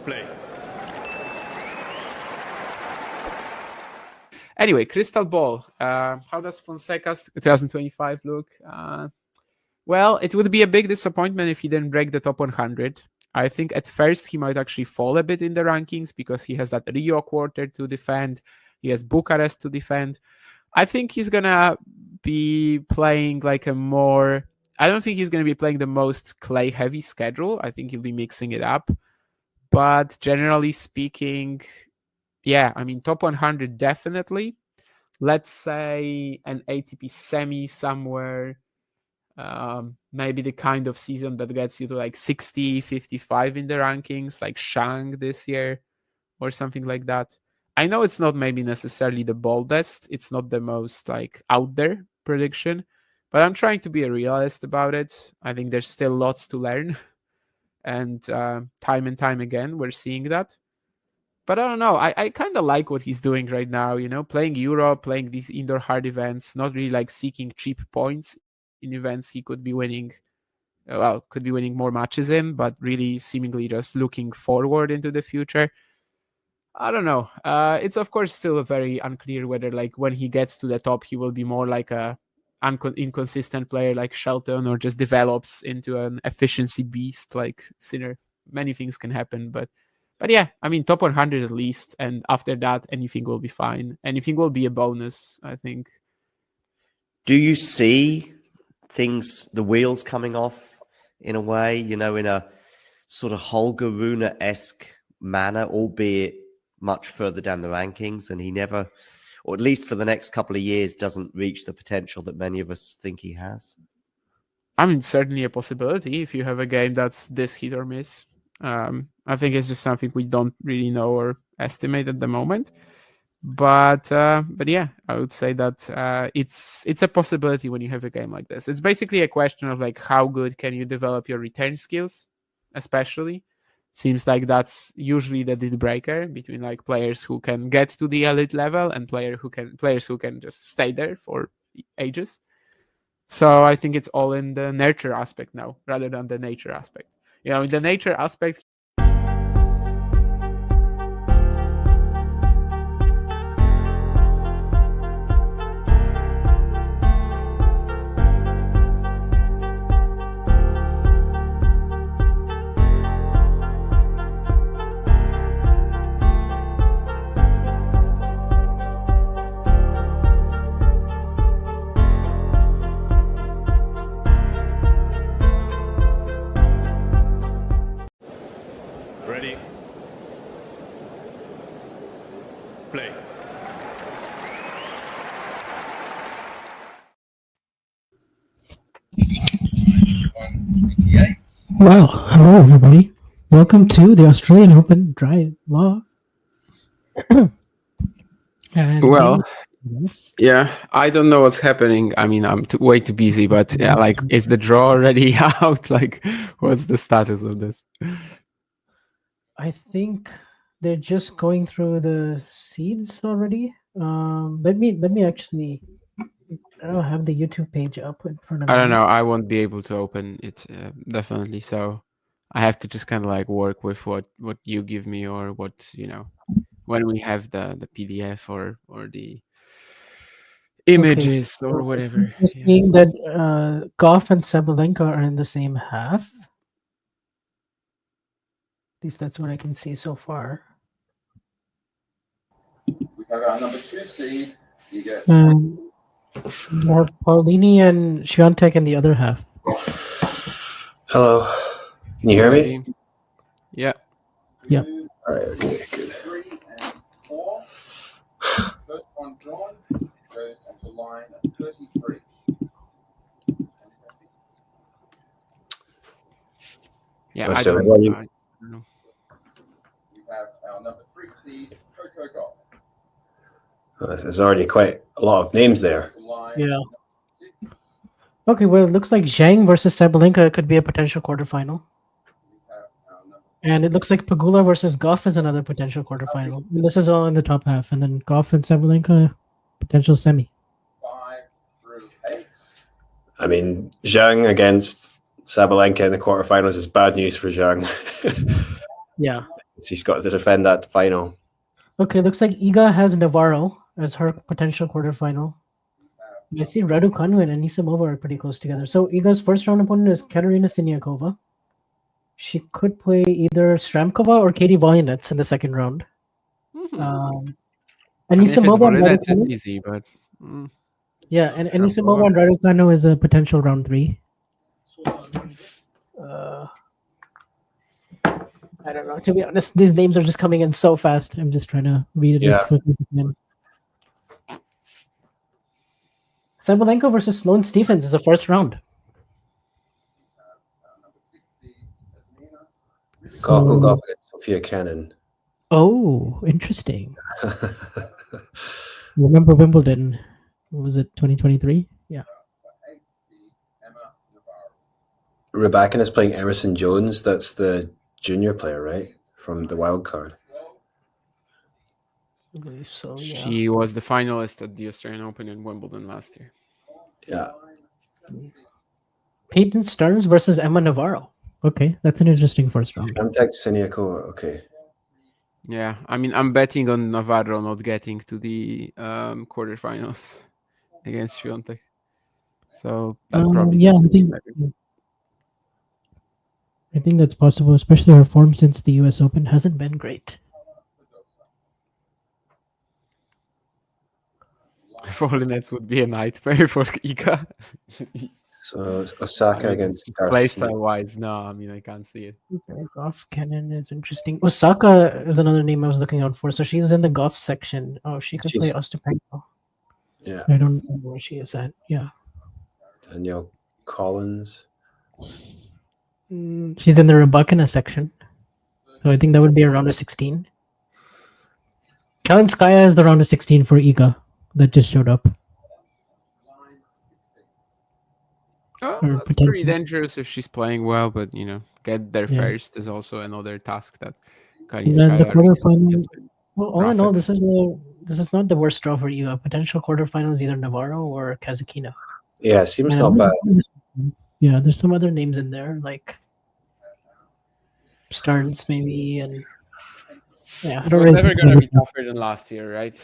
Play. Anyway, crystal ball. How does Fonseca's 2025 look? Well, it would be a big disappointment if he didn't break the top 100. I think at first he might actually fall a bit in the rankings because he has that Rio quarter to defend. He has Bucharest to defend. I think he's going to be playing like a more... I don't think he's going to be playing the most clay-heavy schedule. I think he'll be mixing it up. But generally speaking, yeah, I mean, top 100 definitely. Let's say an ATP semi somewhere. Maybe the kind of season that gets you to like 60, 55 in the rankings, like Shang this year or something like that. I know it's not maybe necessarily the boldest. It's not the most like out there prediction, but I'm trying to be a realist about it. I think there's still lots to learn. And time and time again, we're seeing that. But I don't know. I kind of like what he's doing right now, playing Europe, playing these indoor hard events, not really like seeking cheap points in events he could be winning more matches in, but really seemingly just looking forward into the future. I don't know. It's of course still very unclear whether like when he gets to the top, he will be more like a inconsistent player like Shelton or just develops into an efficiency beast like Sinner. Many things can happen, but yeah, I mean, top 100 at least. And after that, anything will be fine. Anything will be a bonus, I think. Do you see the wheels coming off in a way, in a sort of Holger Rune-esque manner, albeit much further down the rankings, and he never, or at least for the next couple of years, doesn't reach the potential that many of us think he has? I mean, certainly a possibility if you have a game that's this hit or miss. I think it's just something we don't really know or estimate at the moment. But yeah, I would say that it's a possibility when you have a game like this. It's basically a question of like how good can you develop your return skills, especially. Seems like that's usually the deal breaker between like players who can get to the elite level and players who can just stay there for ages. So I think it's all in the nurture aspect now rather than the nature aspect. In the nature aspect, Ready. Play. Well, hello everybody. Welcome to the Australian Open Dry Law. Yeah, I don't know what's happening. I mean, I'm way too busy, but yeah, like, is the draw already out? Like, what's the status of this? I think they're just going through the seeds already. Let me actually. I don't have the YouTube page up in front of me. I don't know. I won't be able to open it definitely. So I have to just kind of like work with what you give me or what when we have the PDF or the images or whatever. I'm seeing that Gauff and Sabalenka are in the same half. At least that's what I can see so far. We have our number 2 seed. You get more Paulini and Swiatek in the other half. Hello. Can you hear me? Yeah. Yeah. All right. Okay. Good. 3 and 4. First one drawn goes onto line 33. Yeah. So I don't know. We have our number 3 seed, Hurkacz. There's already quite a lot of names there. Yeah. Okay, well, it looks like Zhang versus Sabalenka could be a potential quarterfinal. And it looks like Pegula versus Gauff is another potential quarterfinal. And this is all in the top half. And then Gauff and Sabalenka, potential semi. 5 through 8. I mean, Zhang against Sabalenka in the quarterfinals is bad news for Zhang. Yeah. She's got to defend that final. Okay, looks like Iga has Navarro as her potential quarterfinal. I see Raducanu and Anisimova are pretty close together. So Iga's first round opponent is Katerina Siniakova. She could play either Stramkova or Katie Volynets in the second round. Anisimova and That's Raducanu. easy, but Yeah, and Stramkova. Anisimova and Raducanu is a potential round 3. I don't know. To be honest, these names are just coming in so fast. I'm just trying to read it as quickly as I can. Sabalenka versus Sloane Stephens is the first round. Gauff against Sophia Kenin. Oh, interesting. Remember Wimbledon? What was it, 2023? Yeah. Rybakina is playing Emerson Jones. That's the junior player, right? From the wild card. So, yeah. She was the finalist at the Australian Open in Wimbledon last year. Yeah. Peyton Stearns versus Emma Navarro. Okay, that's an interesting first round. Swiatek, Siniakova. Okay. Yeah, I mean, I'm betting on Navarro not getting to the quarterfinals against Swiatek. So that probably yeah, I think that's possible, especially her form since the US Open hasn't been great. Volynets would be a nightmare for Iga. So Osaka against Garcia. Playstyle wise, no, I mean I can't see it. Okay, Gauff Kenin is interesting. Osaka is another name I was looking out for. So she's in the Gauff section. Oh, she could play Ostapenko. Yeah. I don't know where she is at. Yeah. Danielle Collins. She's in the Rybakina section. So I think that would be a round of 16. Kalinskaya is the round of 16 for Iga that just showed up. Oh, Or that's pretty potentially. dangerous if she's playing well, but get there Yeah. first is also another task that And then the Kalinskaya quarterfinal. has been Well, all in all, prophet. this is not the worst draw for you. A potential quarterfinal is either Navarro or Kazakina. Yeah, seems And not bad. Yeah, there's some other names in there like Stearns maybe, and yeah, I It don't was really never see going to be anything. tougher than last year, right?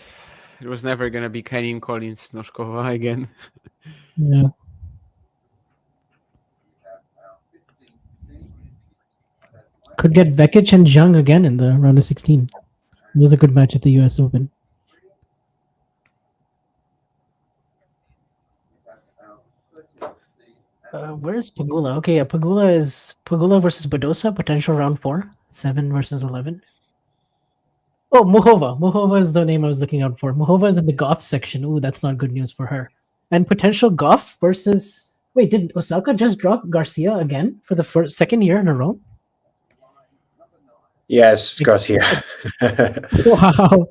It was never going to be Kenin, Collins, Noskova again. Yeah. Could get Vekic and Zhang again in the round of 16. It was a good match at the US Open. Where's Pagula? Okay, yeah, Pagula versus Badosa, potential round 4, 7 versus 11. Oh, Muhova. Muhova is the name I was looking out for. Muhova is in the Gauff section. Ooh, that's not good news for her. And potential Gauff versus... Wait, did Osaka just drop Garcia again for the second year in a row? Yes, Garcia. Wow.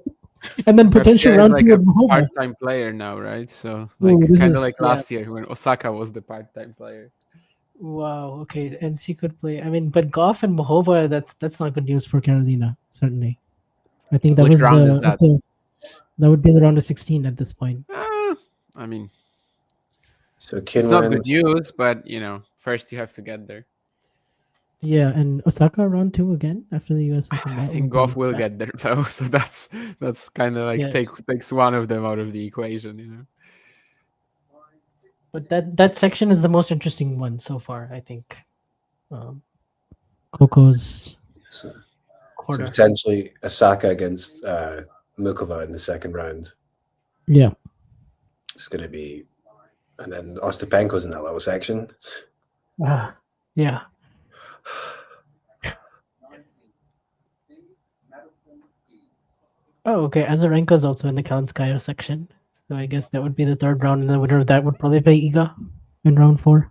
And then potential Garcia is round like 2 a with Muhova. part-time player now, right? So Ooh, this kind of is- like yeah. last year when Osaka was the part-time player. Wow, okay. And she could play... I mean, but Gauff and Muhova, that's not good news for Carolina, certainly. I think that Which was round is that? That would be the round of 16 at this point. I mean, So it's not Kinlan. good news, but first you have to get there. Yeah, and Osaka round 2 again after the US Open. I think Gauff will get there though, so that's kind of like Yes. takes one of them out of the equation, But that section is the most interesting one so far, I think. Coco's So quarter. potentially Osaka against Mukova in the second round. Yeah. It's going to be, and then Ostapenko's in that little section. Yeah. Oh, okay. Azarenka's also in the Kalinskaya section. So I guess that would be the third round, and the winner of that would probably play Iga in round 4.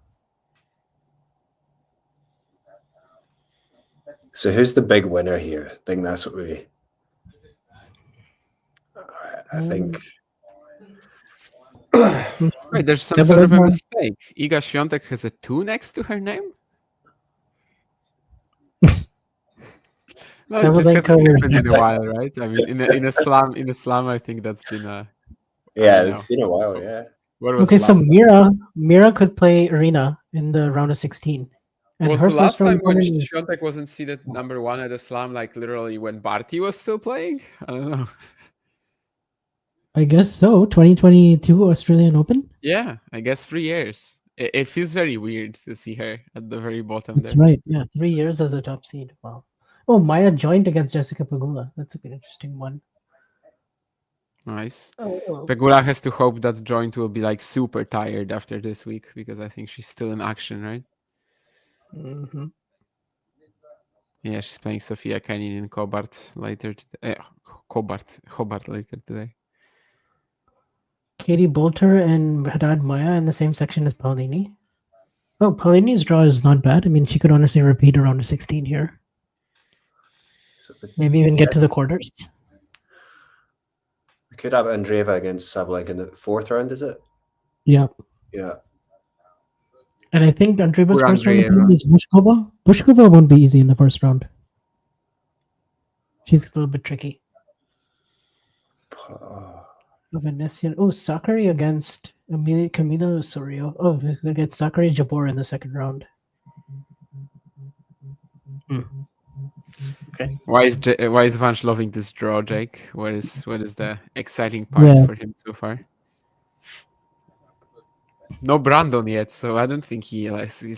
So who's the big winner here? I think that's what we. I think. Wait, there's some sort of a mistake. Iga Swiatek has a 2 next to her name? No, it just hasn't Sabalenka happened in a while, right? I mean, in a slam, I think that's been a. Yeah, I it's know. been a while. Yeah. What was Okay, the so last time? Mira could play Arena in the round of 16. And Was her the last first round time when opponent is Swiatek wasn't seeded number 1 at a slam, like literally when Barty was still playing? I don't know. I guess so. 2022 Australian Open. Yeah, I guess 3 years. It feels very weird to see her at the very bottom That's there. right. Yeah, 3 years as a top seed. Wow. Oh, Maya joined against Jessica Pegula. That's a good, interesting one. Nice. Oh. Pegula has to hope that joint will be like super tired after this week because I think she's still in action, right? Mm-hmm. Yeah, she's playing Sofia Kenin in Hobart later today. Hobart later today. Katie Bolter and Haddad Maya in the same section as Paulini. Oh, Paulini's draw is not bad. I mean, she could honestly repeat around a 16 here. So Maybe even get to the quarters. we could have Andreeva against Sabalenka in the 4th round, is it? Yeah. Yeah. And I think Andreeva's Poor first round Andreeva. opponent is Bushkova. Bushkova won't be easy in the first round. She's a little bit tricky. Venetian. Oh, Sakari against Camila Osorio. Oh, we could get Sakari Jabor in the second round. Okay. Why is Vanch loving this draw, Jake? What is the exciting part for him so far? No Brandon yet, so I don't think he's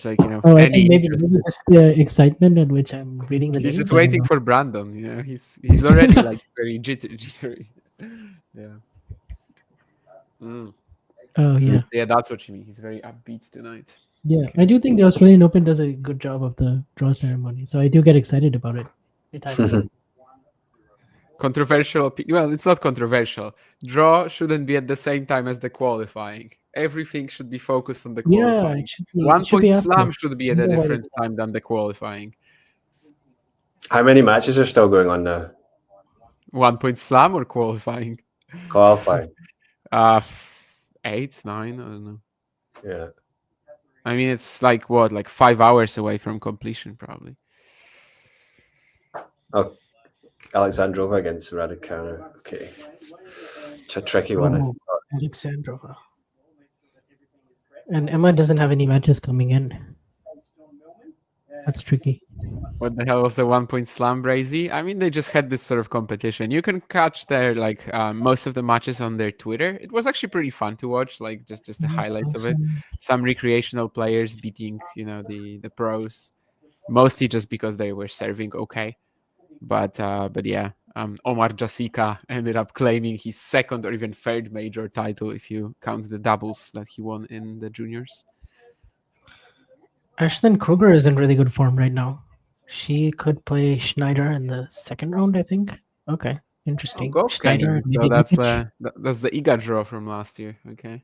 like, Oh, I any think maybe interest. just the excitement at which I'm reading the He's names. just I don't waiting know. for Brandon. He's already like very jittery. Yeah. Oh yeah, Yeah, that's what you mean. He's very upbeat tonight. yeah. I do think the Australian Open does a good job of the draw ceremony, so I do get excited about it. Controversial opinion. Well, it's not controversial. Draw shouldn't be at the same time as the qualifying. Everything should be focused on the Yeah, qualifying. it should be. 1 It should be point after. slam should be at a No worries. different time than the qualifying. How many matches are still going on now? 1 point slam or qualifying? Qualifying. 8, 9, I don't know. Yeah. I mean, it's like 5 hours away from completion, probably. Oh, Alexandrova against Rybakina. Okay. It's a tricky one. Oh, Alexandrova. And Emma doesn't have any matches coming in. That's tricky. What the hell was the 1 point slam, Brazy? I mean, they just had this sort of competition. You can catch their most of the matches on their Twitter. It was actually pretty fun to watch, like just the highlights of it. Some recreational players beating, the pros, mostly just because they were serving okay. But yeah, Omar Jasika ended up claiming his second or even third major title if you count the doubles that he won in the juniors. Ashlyn Kruger is in really good form right now. She could play Schneider in the second round, I think. Okay, interesting. Gauff Schneider. Kenin. So that's the IGA draw from last year. Okay.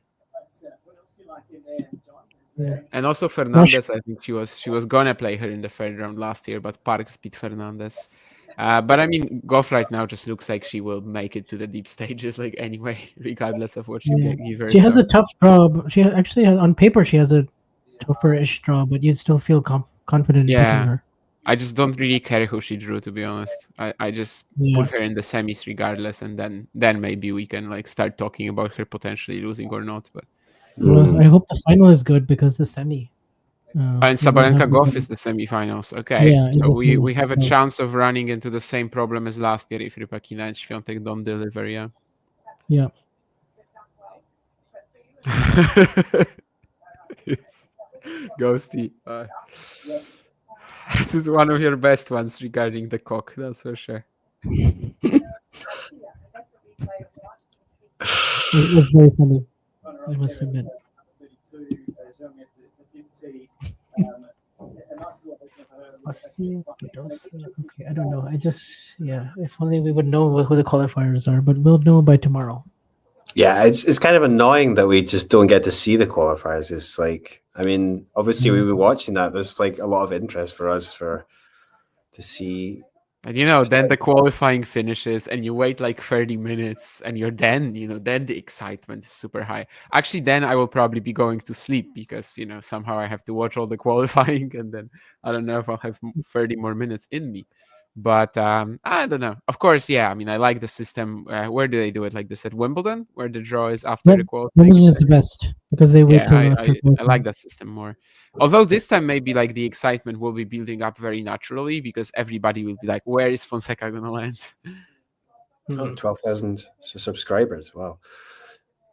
Yeah. And also Fernandez, I think she was gonna play her in the third round last year, but Parks beat Fernandez. But I mean, Gauff right now just looks like she will make it to the deep stages, like anyway, regardless of what you give her. She has a tough draw. She actually has, on paper, she has a tougher-ish draw, but you still feel confident in picking her. I just don't really care who she drew, to be honest. I just put her in the semis regardless, and then maybe we can start talking about her potentially losing or not. But well, I hope the final is good because the semi. And Sabalenka Gauff is the semifinals. Okay, Yeah, so it's the we have a semi, so- chance of running into the same problem as last year if Rybakina and Swiatek don't deliver. Yeah. Yeah. Ghosty. This is one of your best ones regarding the cock, that's for sure. It was very funny. I must admit. Okay, I don't know. If only we would know who the qualifiers are, but we'll know by tomorrow. Yeah, it's kind of annoying that we just don't get to see the qualifiers. It's like, I mean, obviously we were watching that. There's a lot of interest for us to see. And then the qualifying finishes and you wait 30 minutes and you're then the excitement is super high. Actually, then I will probably be going to sleep because, somehow I have to watch all the qualifying and then I don't know if I'll have 30 more minutes in me. But I don't know. Of course, yeah. I mean, I like the system. Where do they do it? Like this at Wimbledon, where the draw is after Yep, the qualifying Wimbledon is the session? best because they wait Yeah, till after. I like that system more. Although this time maybe like the excitement will be building up very naturally because everybody will be like, "Where is Fonseca gonna land?" Oh, 12,000 subscribers. Wow.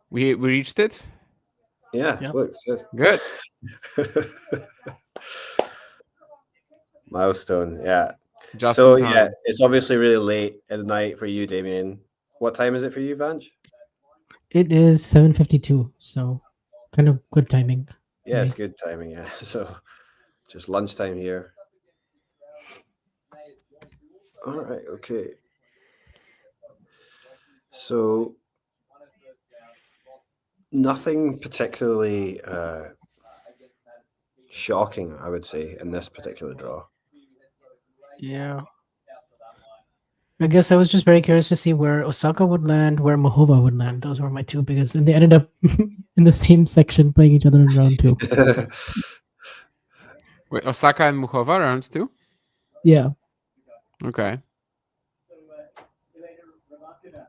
We reached it. Yeah, Yep. look. It's Good. Milestone. Yeah. Just So in time. yeah, it's obviously really late at the night for you, Damien. What time is it for you, Vange? It is 7:52, so kind of good timing. Yeah, it's good timing. Yeah. So just lunchtime here. All right. Okay. So nothing particularly shocking, I would say, in this particular draw. Yeah. I guess I was just very curious to see where Osaka would land, where Mahova would land. Those were my two biggest, and they ended up in the same section playing each other in round 2. Wait, Osaka and Muchova round 2? Yeah. Okay.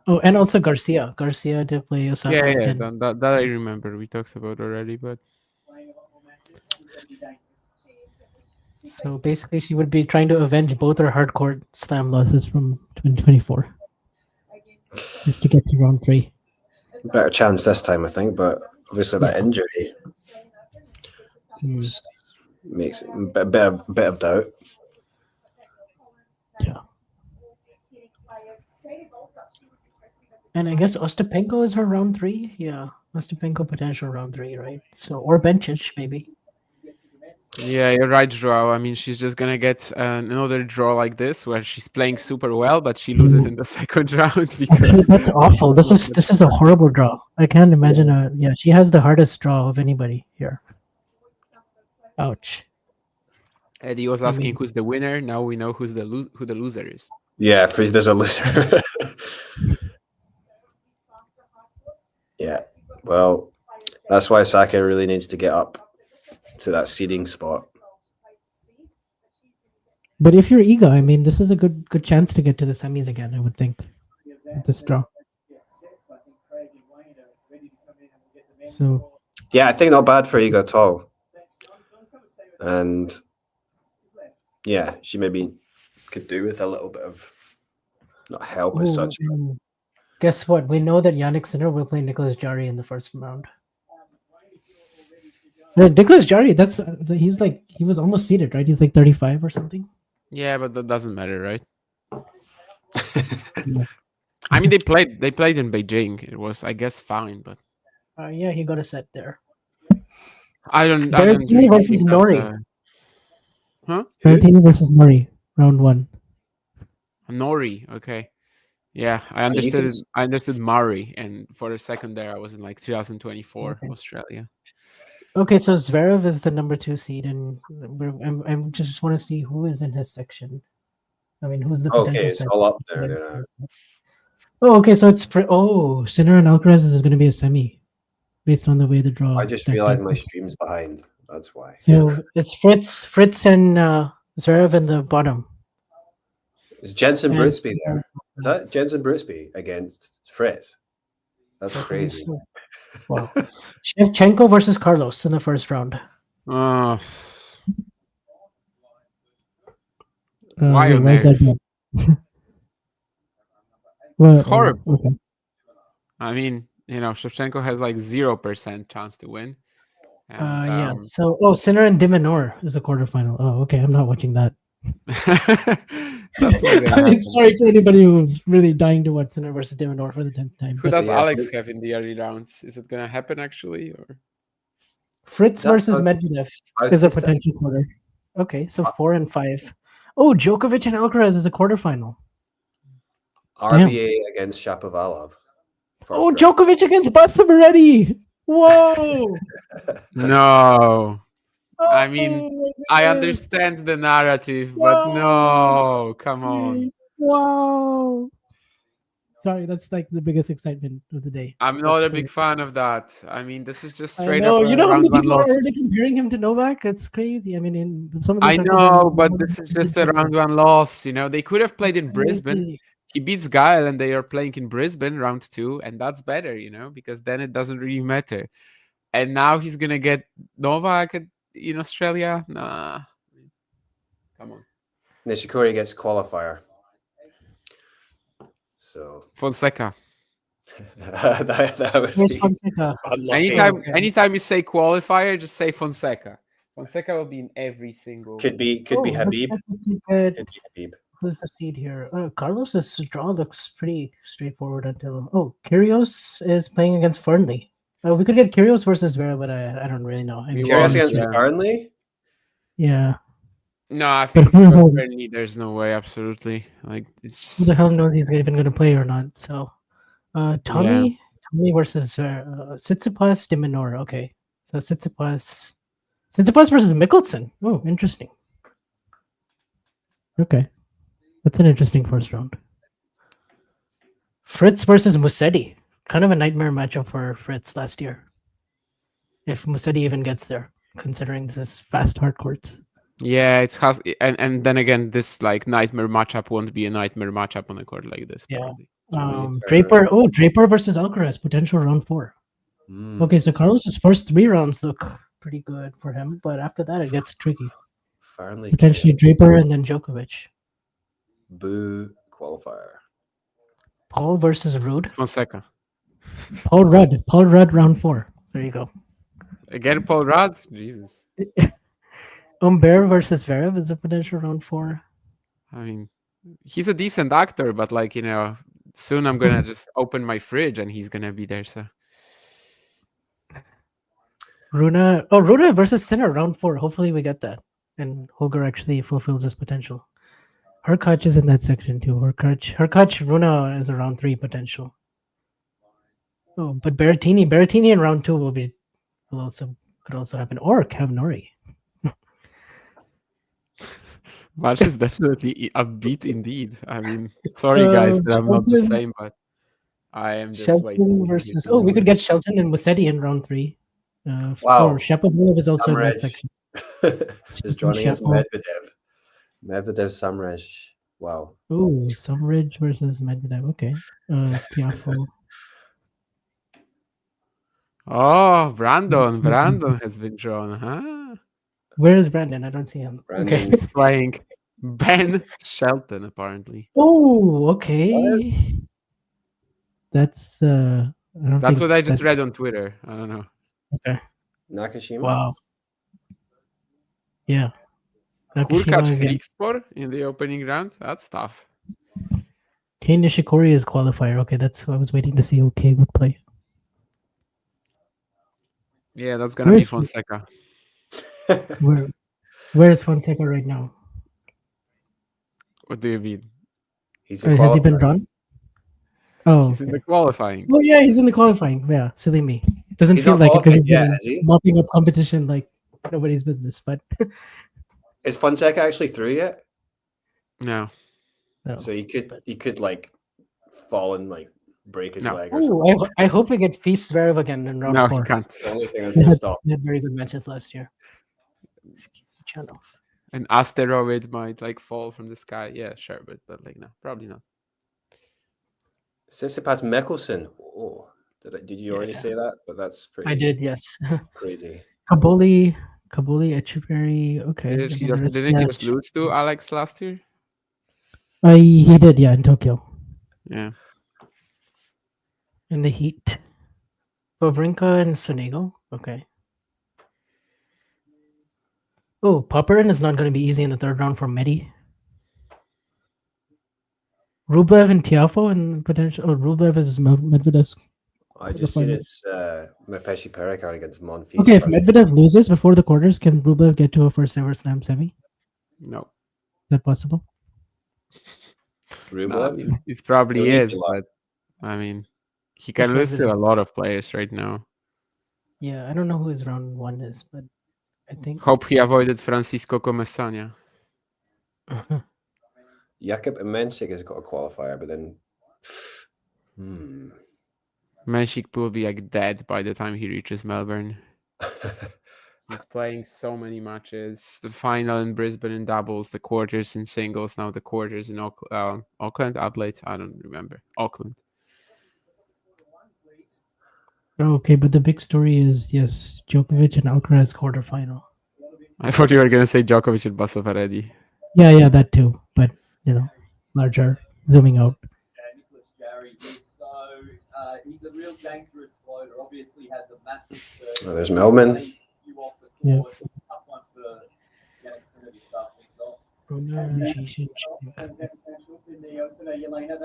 Oh, and also Garcia. Garcia did play Osaka. Yeah, and that I remember. We talked about already, but so basically, she would be trying to avenge both her hardcourt slam losses from 2024, just to get to round 3. Better chance this time, I think, but obviously that injury makes it a bit of doubt. Yeah. And I guess Ostapenko is her round 3. Yeah, Ostapenko potential round 3, right? So or Bencic maybe. yeah, you're right, Joao. I mean, she's just gonna get another draw like this where she's playing super well, but she loses in the second round Actually, because that's awful. This is a horrible draw. I can't imagine yeah, she has the hardest draw of anybody here. Ouch. Eddie was asking who's the winner. Now we know who the loser is. Yeah, there's a loser. Yeah, well, that's why Saka really needs to get up to that seeding spot. But if you're Iga, I mean, this is a good chance to get to the semis again, I would think, with this draw. So yeah, I think not bad for Iga at all. And yeah, she maybe could do with a little bit of not help as such. Guess what? We know that Yannick Sinner will play Nicholas Jarry in the first round. Nicholas Jarry, he was almost seeded, right? He's like 35 or something. Yeah, but that doesn't matter, right? I mean, they played in Beijing. It was, I guess, fine, but yeah, he got a set there. I don't. Berrettini versus Nori. Huh? Berrettini versus Nori, round 1. Nori, okay. Yeah, I understood. I understood Murray, and for a second there, I was in like 2024 Australia. Okay, so Zverev is the number 2 seed, and I just want to see who is in his section. I mean, who's the potential it's all up there. Oh, okay, so it's Sinner and Alcaraz is going to be a semi, based on the way the draw. I just realized my stream's behind. That's why. So it's Fritz and Zverev in the bottom. Is Jensen Brooksby there? Is that Jensen Brooksby against Fritz? That's crazy. Wow. Shevchenko versus Carlos in the first round. Why is that? Well, it's horrible. Okay. I mean, Shevchenko has like 0% chance to win. And, yeah. So, Sinner and Diminor is a quarterfinal. Oh, okay. I'm not watching that. That's I'm sorry to anybody who's really dying to watch Sinner versus Diminor for the 10th time. Who does Alex have in the early rounds? Is it gonna happen actually, or Fritz versus Medvedev is a potential quarter? Okay, so 4 and 5. Oh, Djokovic and Alcaraz is a quarterfinal. RBA against Shapovalov. Oh, round. Djokovic against Basavareddy. Whoa! No. I mean, I understand the narrative, but no, come on. Wow. Sorry, that's like the biggest excitement of the day. I'm not a big fan of that. I mean, this is just I straight know. up a You know how round many one people are loss. already comparing him to Novak? It's crazy. I mean, in some of the I circles, know, but this is just a round one loss. You know, they could have played in Brisbane. Crazy. He beats Gael and they are playing in Brisbane round 2, and that's better, you know, because then it doesn't really matter. And now he's gonna get Novak in Australia. Nah, come on, Nishikori gets qualifier. So Fonseca. that would Where's be Fonseca? unlucky. Anytime you say qualifier, just say Fonseca. Fonseca will be in every single. Could be Oh, Habib. looks like we could Could be Habib. Who's the seed here? Carlos's draw looks pretty straightforward until. Oh, Kyrgios is playing against Fernley. We could get Kyrgios versus Vera, but I don't really know. I mean, Curious against Yeah. Burnley. yeah. No, I think Burnley, there's no way. Absolutely, like it's Who the hell knows he's even going to play or not? So, Tommy versus Tsitsipas de Minor. Okay, so Tsitsipas versus Mickelson. Oh, interesting. Okay, that's an interesting first round. Fritz versus Musetti. Kind of a nightmare matchup for Fritz last year. If Musetti even gets there, considering this is fast hard courts. Yeah, it's has and then again, this like nightmare matchup won't be a nightmare matchup on a court like this. Yeah. Probably. Draper versus Alcaraz, potential round 4. Mm. Okay, so Carlos's first 3 rounds look pretty good for him, but after that it gets tricky. Fernley. Potentially Draper and then Djokovic. Boo qualifier. Paul versus Rude. Fonseca. Paul Rudd round 4. There you go. Again, Paul Rudd? Jesus. Humbert versus Zverev is a potential round 4. I mean, he's a decent actor, but like, you know, soon I'm gonna just open my fridge and he's gonna be there. So Runa versus Sinner round 4. Hopefully we get that, and Holger actually fulfills his potential. Hurkacz is in that section too. Hurkacz Runa is a round 3 potential. Oh, but Berrettini in round 2 could also happen, or Cav Nori. March is definitely upbeat indeed. I mean, sorry guys that I'm not the Shelton- same, but I am just Shelton waiting. versus. Oh, we could get Shelton and Musetti in round 3. Wow. Shapovalov is also in that Samrej. section. Is joining us Shapo. Medvedev. Medvedev Samrej. Wow. Oh, Sumridge versus Medvedev. Okay. Tiafoe. Oh, Brandon has been drawn, huh? Where is Brandon? I don't see him. Okay. Brandon. He's playing Ben Shelton, apparently. Oh, okay. That's That's what I just read on Twitter. I don't know. Okay. Nakashima. Wow. Yeah. Hurkacz again. Griekspoor in the opening round? That's tough. Kei Nishikori is qualifier. Okay, that's who I was waiting to see who Kei would play. Yeah, that's gonna Where be is he? Fonseca. Where is Fonseca right now? What do you mean? He's a Has he been qualifier. drawn? Oh, He's in okay. the qualifying. Oh yeah, he's in the qualifying. Yeah, silly me. Doesn't He's feel not like it because qualified he's yet, is he? mopping up competition like nobody's business. But Is Fonseca actually through yet? No. no. So he could like fall and like break his No. leg or something. Ooh, I hope we get Peace Zverev again in round No, 4. he can't. The only thing I was They gonna had, stop. they had very good matches last year. Channel. An asteroid might like fall from the sky. Yeah, sure, but like no, probably not. Tsitsipas Mickelson. Oh, did you already Yeah. say that? But that's pretty I did, yes. crazy. Kabuli, Echeverry. Okay. Didn't he and then just Risk- lose to Alex last year? He did, yeah, in Tokyo. Yeah. In the heat. Wawrinka and Sonego. Okay. Oh, Popperin is not going to be easy in the 3rd round for Medi. Rublev and Tiafoe and potential. Oh, Rublev is Medvedev's. I just seen it's Mpetshi Perricard against Monfils. Okay, if Medvedev loses before the quarters, can Rublev get to a first ever slam semi? Is No. that possible? No, Rublev. I mean, it probably He'll is, need to, but I mean, he can Which lose to Medvedev? a lot of players right now. Yeah, I don't know who his round 1 is, but I think. Hope he avoided Francisco Comesaña. Jakub Mpetshi has got a qualifier, but then Mpetshi will be like dead by the time he reaches Melbourne. He's playing so many matches. The final in Brisbane in doubles, the quarters in singles, now the quarters in Auckland, Adelaide. I don't remember. Auckland. Okay, but the big story is, yes, Djokovic and Alcaraz quarterfinal. I thought you were going to say Djokovic and Basavareddy. Yeah, that too. But, larger, zooming out. Nicholas Jarry is he's a real dangerous floater. Obviously has a massive serve. Oh, there's Melbourne. Yeah. Tough one for getting some of his stuff himself. In the opener, Yelena,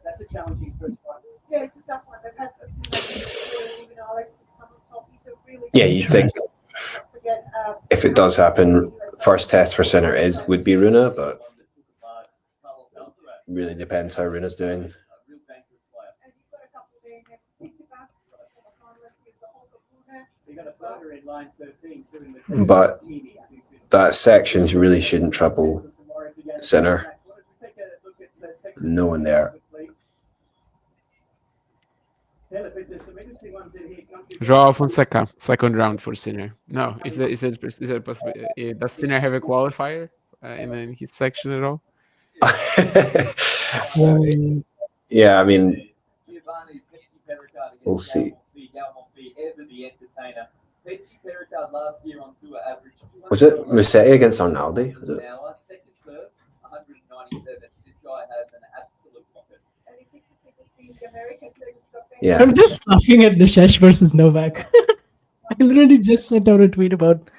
that's a challenging first one. Yeah, it's a tough one. They've had a few matches where even Alex has come on top. He's a really Yeah, you'd think if it does happen, first test for Sinner would be Runa, but really depends how Runa's doing. But that section really shouldn't trouble Sinner. No one there. Joao Fonseca, second round for Sinner. No, is there possible? Does Sinner have a qualifier in his section at all? Yeah, I mean, we'll see. Was it Musetti against Arnaldi? Was it? Yeah. I'm just laughing at Nishesh versus Novak. I literally just sent out a tweet about.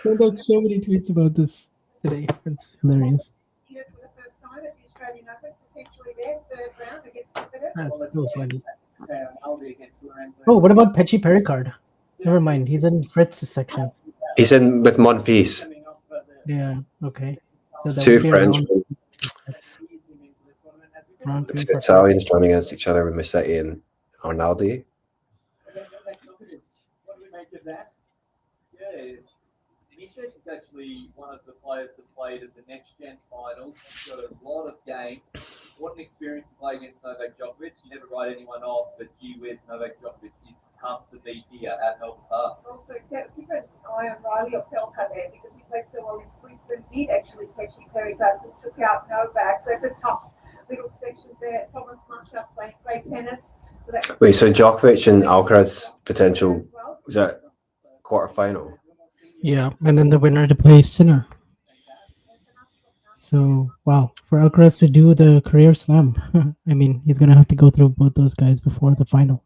Sent out so many tweets about this today. It's hilarious. That's so funny. Oh, what about Mpetshi Perricard? Never mind. He's in Fritz's section. He's in with Monfils. Yeah. Okay. Two French. Round Two 3 for Italians joining against each other with Musetti and Arnaldi. What do you make of that? Yeah, Nishesh is actually one of the players that played at the next gen finals. He's got a lot of game. What an experience to play against Novak Djokovic. You never write anyone off, but gee whiz, Novak Djokovic is tough to beat here at Melbourne Park. Also, keep an eye on Riley or Pelka there because he played so well in Brisbane. Did actually Mpetshi Perricard who took out Novak, so it's a tough little section there. Thomas Muncher playing great tennis. Wait, so Djokovic and Alcaraz potential, was that quarterfinal? Yeah, and then the winner to play Sinner. So, wow, for Alcaraz to do the career slam, I mean, he's going to have to go through both those guys before the final.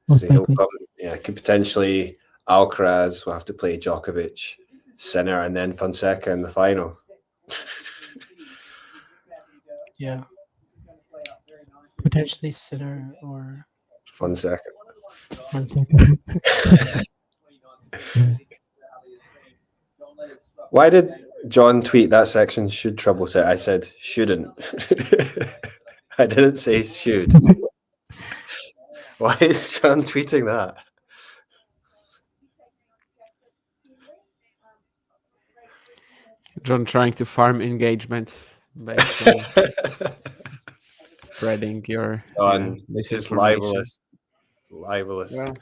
Most likely. Yeah, could potentially Alcaraz will have to play Djokovic, Sinner, and then Fonseca in the final. Yeah. Potentially Sinner or Fonseca. Why did John tweet that section should trouble set? I said shouldn't. I didn't say should. Why is John tweeting that? John trying to farm engagement by spreading your. This is libelous. Libelous. Well,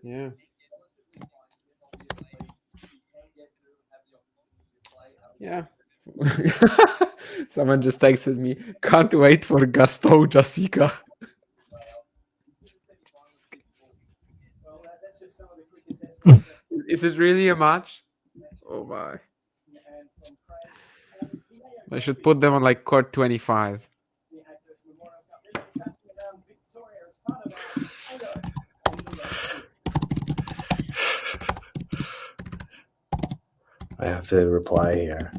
yeah. Yeah. Someone just texted me, can't wait for Gaston Jessica. Is it really a match? Oh my. I should put them on like court 25. I have to reply here.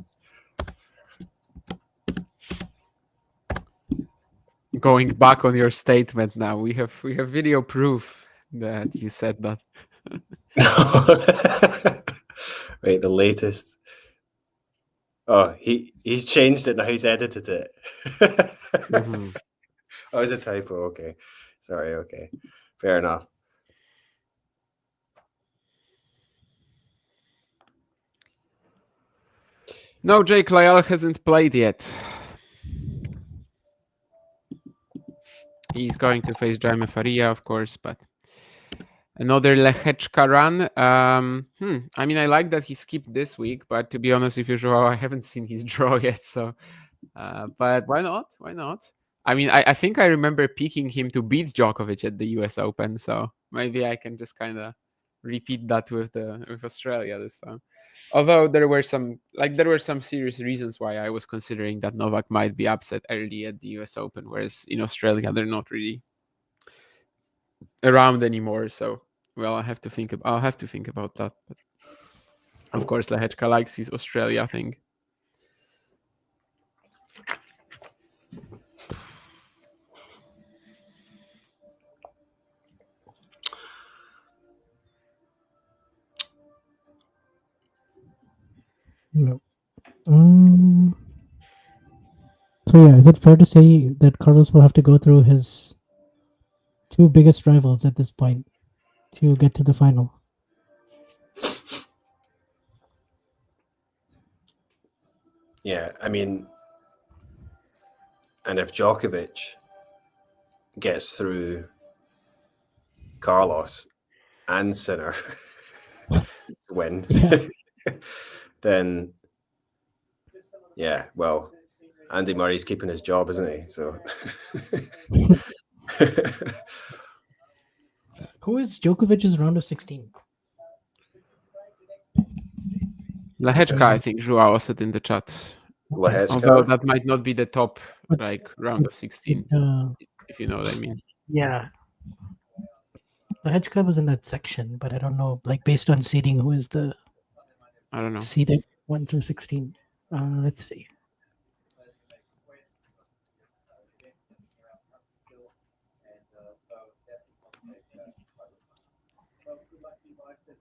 Going back on your statement now, we have video proof that you said that. Wait, the latest. Oh, he's changed it now. He's edited it. Mm-hmm. Oh, it's a typo. Okay, sorry. Okay, fair enough. No, Jake Lyell hasn't played yet. He's going to face Jaime Faria, of course, but another Lehečka run. I mean, I like that he skipped this week, but to be honest with you, Joao, I haven't seen his draw yet. So, but why not? Why not? I mean, I think I remember picking him to beat Djokovic at the US Open, so maybe I can just kind of repeat that with Australia this time. Although there were some serious reasons why I was considering that Novak might be upset early at the US Open, whereas in Australia they're not really around anymore. So, well, I'll have to think about that. But of course, Lehečka likes his Australia thing. No. So yeah, is it fair to say that Carlos will have to go through his two biggest rivals at this point to get to the final? Yeah, I mean, and if Djokovic gets through Carlos and Sinner win, then yeah, well, Andy Murray's keeping his job, isn't he? So who is Djokovic's round of 16? Lehečka, I think Joao said in the chat. Lehečka. Although that might not be the top round of 16, if you know what I mean. Yeah. Lehečka was in that section, but I don't know, like based on seeding, who is the I don't know. seeded 1 through 16? Let's see.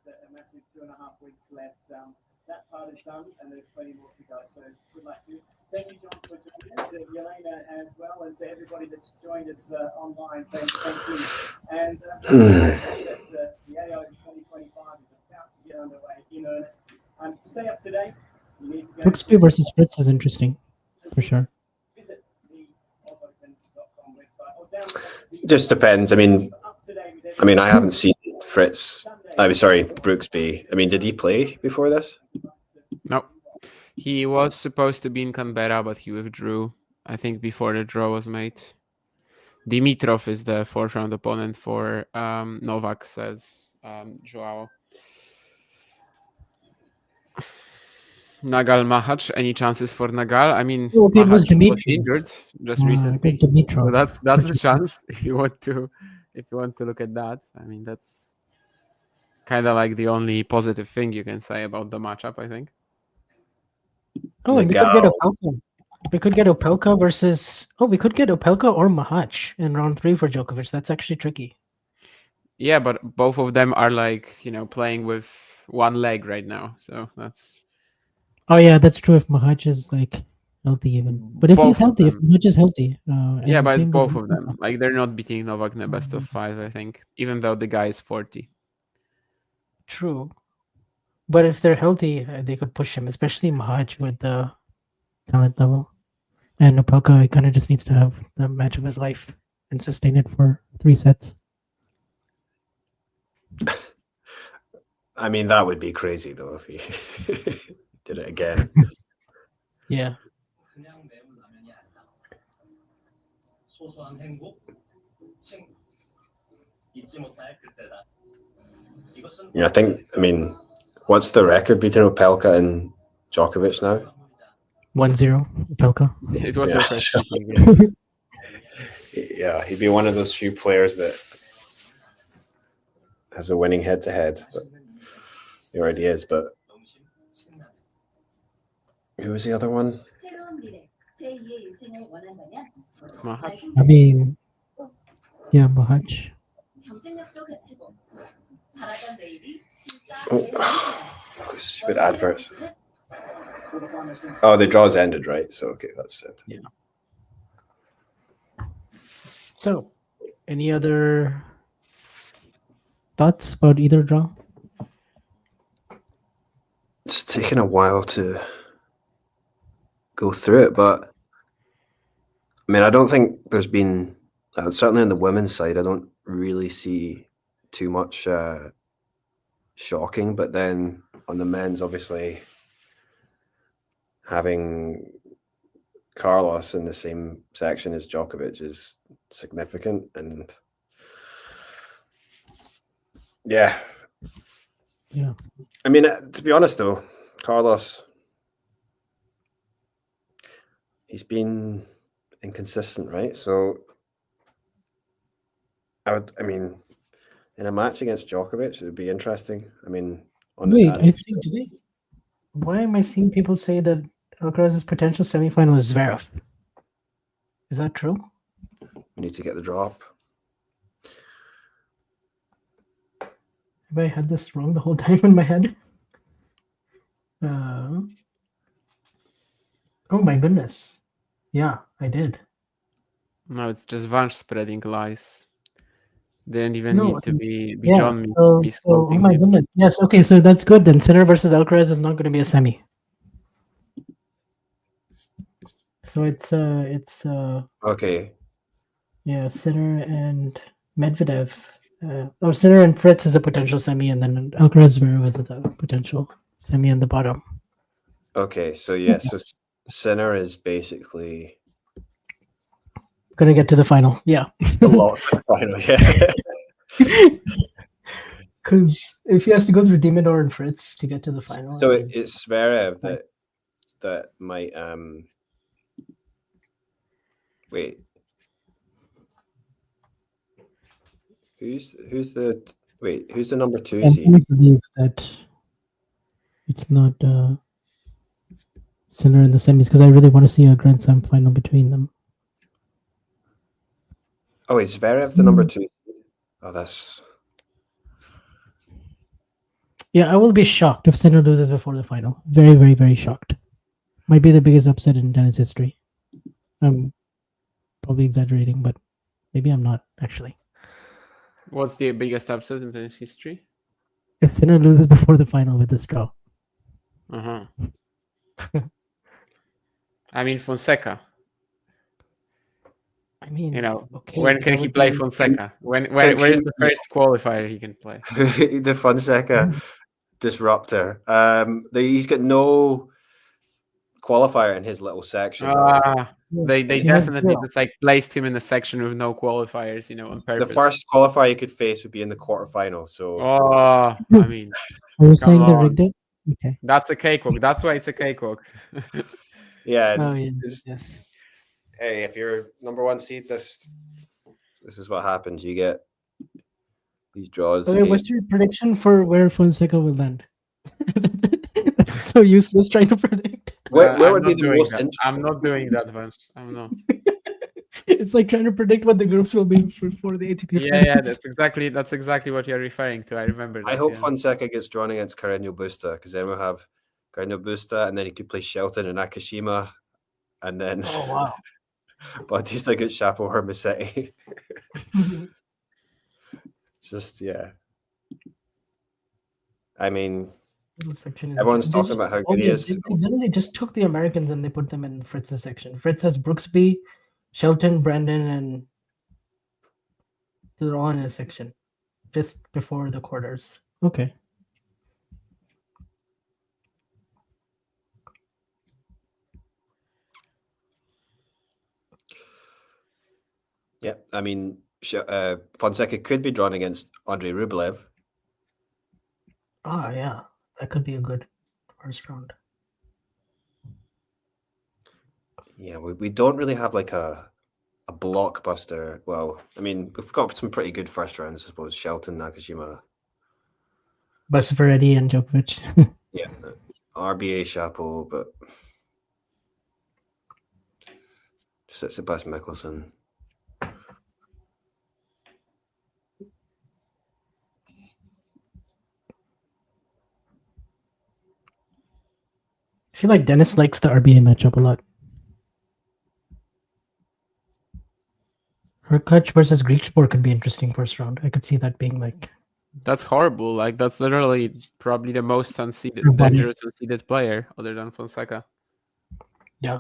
A massive 2.5 weeks left. That part is done, and there's plenty more to go. So good luck to you. Thank you, John, for joining us, Yelena as well, and to everybody that's joined us online. Thank you. And say that the AI 2025 is about to get underway in earnest. To stay up to date, you need to go. Brooksby versus Fritz is interesting, for sure. Visit the open.com website or download. Just depends. I mean, I haven't seen Fritz. I'm sorry, Brooksby. I mean, did he play before this? No. He was supposed to be in Canberra, but he withdrew, I think, before the draw was made. Dimitrov is the fourth round opponent for Novak, says Joao. Nagal Mahac, any chances for Nagal? I mean, it was Dimitrov. Was injured just recently. So that's the chance if you want to look at that. I mean, that's kind of like the only positive thing you can say about the matchup, I think. Oh, and we could get Opelka. We could get Opelka versus. Oh, we could get Opelka or Mahac in round 3 for Djokovic. That's actually tricky. Yeah, but both of them are playing with one leg right now, so that's. Oh yeah, that's true. If Mahac is healthy, even, but if he's healthy, if Mahac is healthy, yeah, but it's both of them. Like they're not beating Novak in the best of 5, I think, even though the guy is 40. True. But if they're healthy, they could push him, especially Mahac with the talent level. And Opelka kind of just needs to have the match of his life and sustain it for 3 sets. I mean, that would be crazy, though, if he did it again. Yeah. Yeah, I mean, what's the record between Opelka and Djokovic now? 1-0, Opelka. It was the first game. Yeah, he'd be one of those few players that has a winning head-to-head. But he already is, but who was the other one? Mahac. I mean, yeah, Mahac. Oh, stupid adverts. Oh, the draw's ended, right? So, okay, that's it. Yeah. So, any other thoughts about either draw? It's taken a while to go through it, but I mean, I don't think there's been certainly on the women's side, I don't really see too much shocking. But then on the men's, obviously, having Carlos in the same section as Djokovic is significant. And yeah. I mean, to be honest, though, Carlos, he's been inconsistent, right? So I mean, in a match against Djokovic, it would be interesting. I mean, Wait, I think today. Why am I seeing people say that Alcaraz's potential semifinal is Zverev? Is that true? we need to get the drop. Have I had this wrong the whole time in my head? Oh my goodness. Yeah, I did. No, it's just Vange spreading lies. Didn't even No, need to be Yeah. John Oh misquoting my him. goodness. Yes. Okay. So that's good then. Sinner versus Alcaraz is not going to be a semi. So it's Okay. yeah, Sinner and Medvedev. Sinner and Fritz is a potential semi, and then Alcaraz Zverev is the potential semi in the bottom. Okay. So yeah. So Sinner is basically Gonna get to the final. Yeah. a lot for the final. Yeah. Because if he has to go through Dimidor and Fritz to get to the final, So I mean, it's Zverev that might wait. Who's the number 2 I seed? really believe that it's not Sinner in the semis because I really want to see a Grand Slam final between them. Oh, is Zverev the number 2 seed? Oh, that's Yeah, I will be shocked if Sinner loses before the final. Very, very, very shocked. Might be the biggest upset in tennis history. I'm probably exaggerating, but maybe I'm not actually. What's the biggest upset in tennis history? If Sinner loses before the final with this draw. I mean, Fonseca. I mean, okay, when can he play Fonseca? Where is the first qualifier he can play? the Fonseca disruptor. He's got no qualifier in his little section. They definitely just placed him in the section with no qualifiers, on purpose. The first qualifier you could face would be in the quarterfinal. So I mean, are you saying they rigged it? Okay, that's a cakewalk. That's why it's a cakewalk. yeah. Yes. Hey, if you're number 1 seed, this is what happens. You get these draws. Okay, what's your prediction for where Fonseca will land? That's so useless trying to predict. Where would be the most interesting? I'm not doing that, Vance. I'm not. It's like trying to predict what the groups will be for the ATP. Yeah, that's exactly what you're referring to. I remember that. I hope Fonseca gets drawn against Carreño Busta because then we'll have Carreño Busta, and then he could play Shelton and Nakashima, and then Oh wow. Bautista against Chapo Hermesetti. Just I mean, everyone's talking about how good he is. They literally just took the Americans and they put them in Fritz's section. Fritz has Brooksby, Shelton, Brandon, and they're all in his section just before the quarters. Okay. Yeah, I mean, Fonseca could be drawn against Andrei Rublev. Yeah, that could be a good first round. Yeah, we don't really have like a blockbuster. Well, I mean, we've got some pretty good first rounds, I suppose. Shelton, Nakashima, Basavareddy, and Djokovic. yeah, RBA, Chapo, but just Sebastian Mickelson. I feel like Dennis likes the RBA matchup a lot. Hurkacz versus Griekspoor could be interesting first round. I could see that being like. That's horrible. Like that's literally probably the most dangerous unseeded player other than Fonseca. Yeah.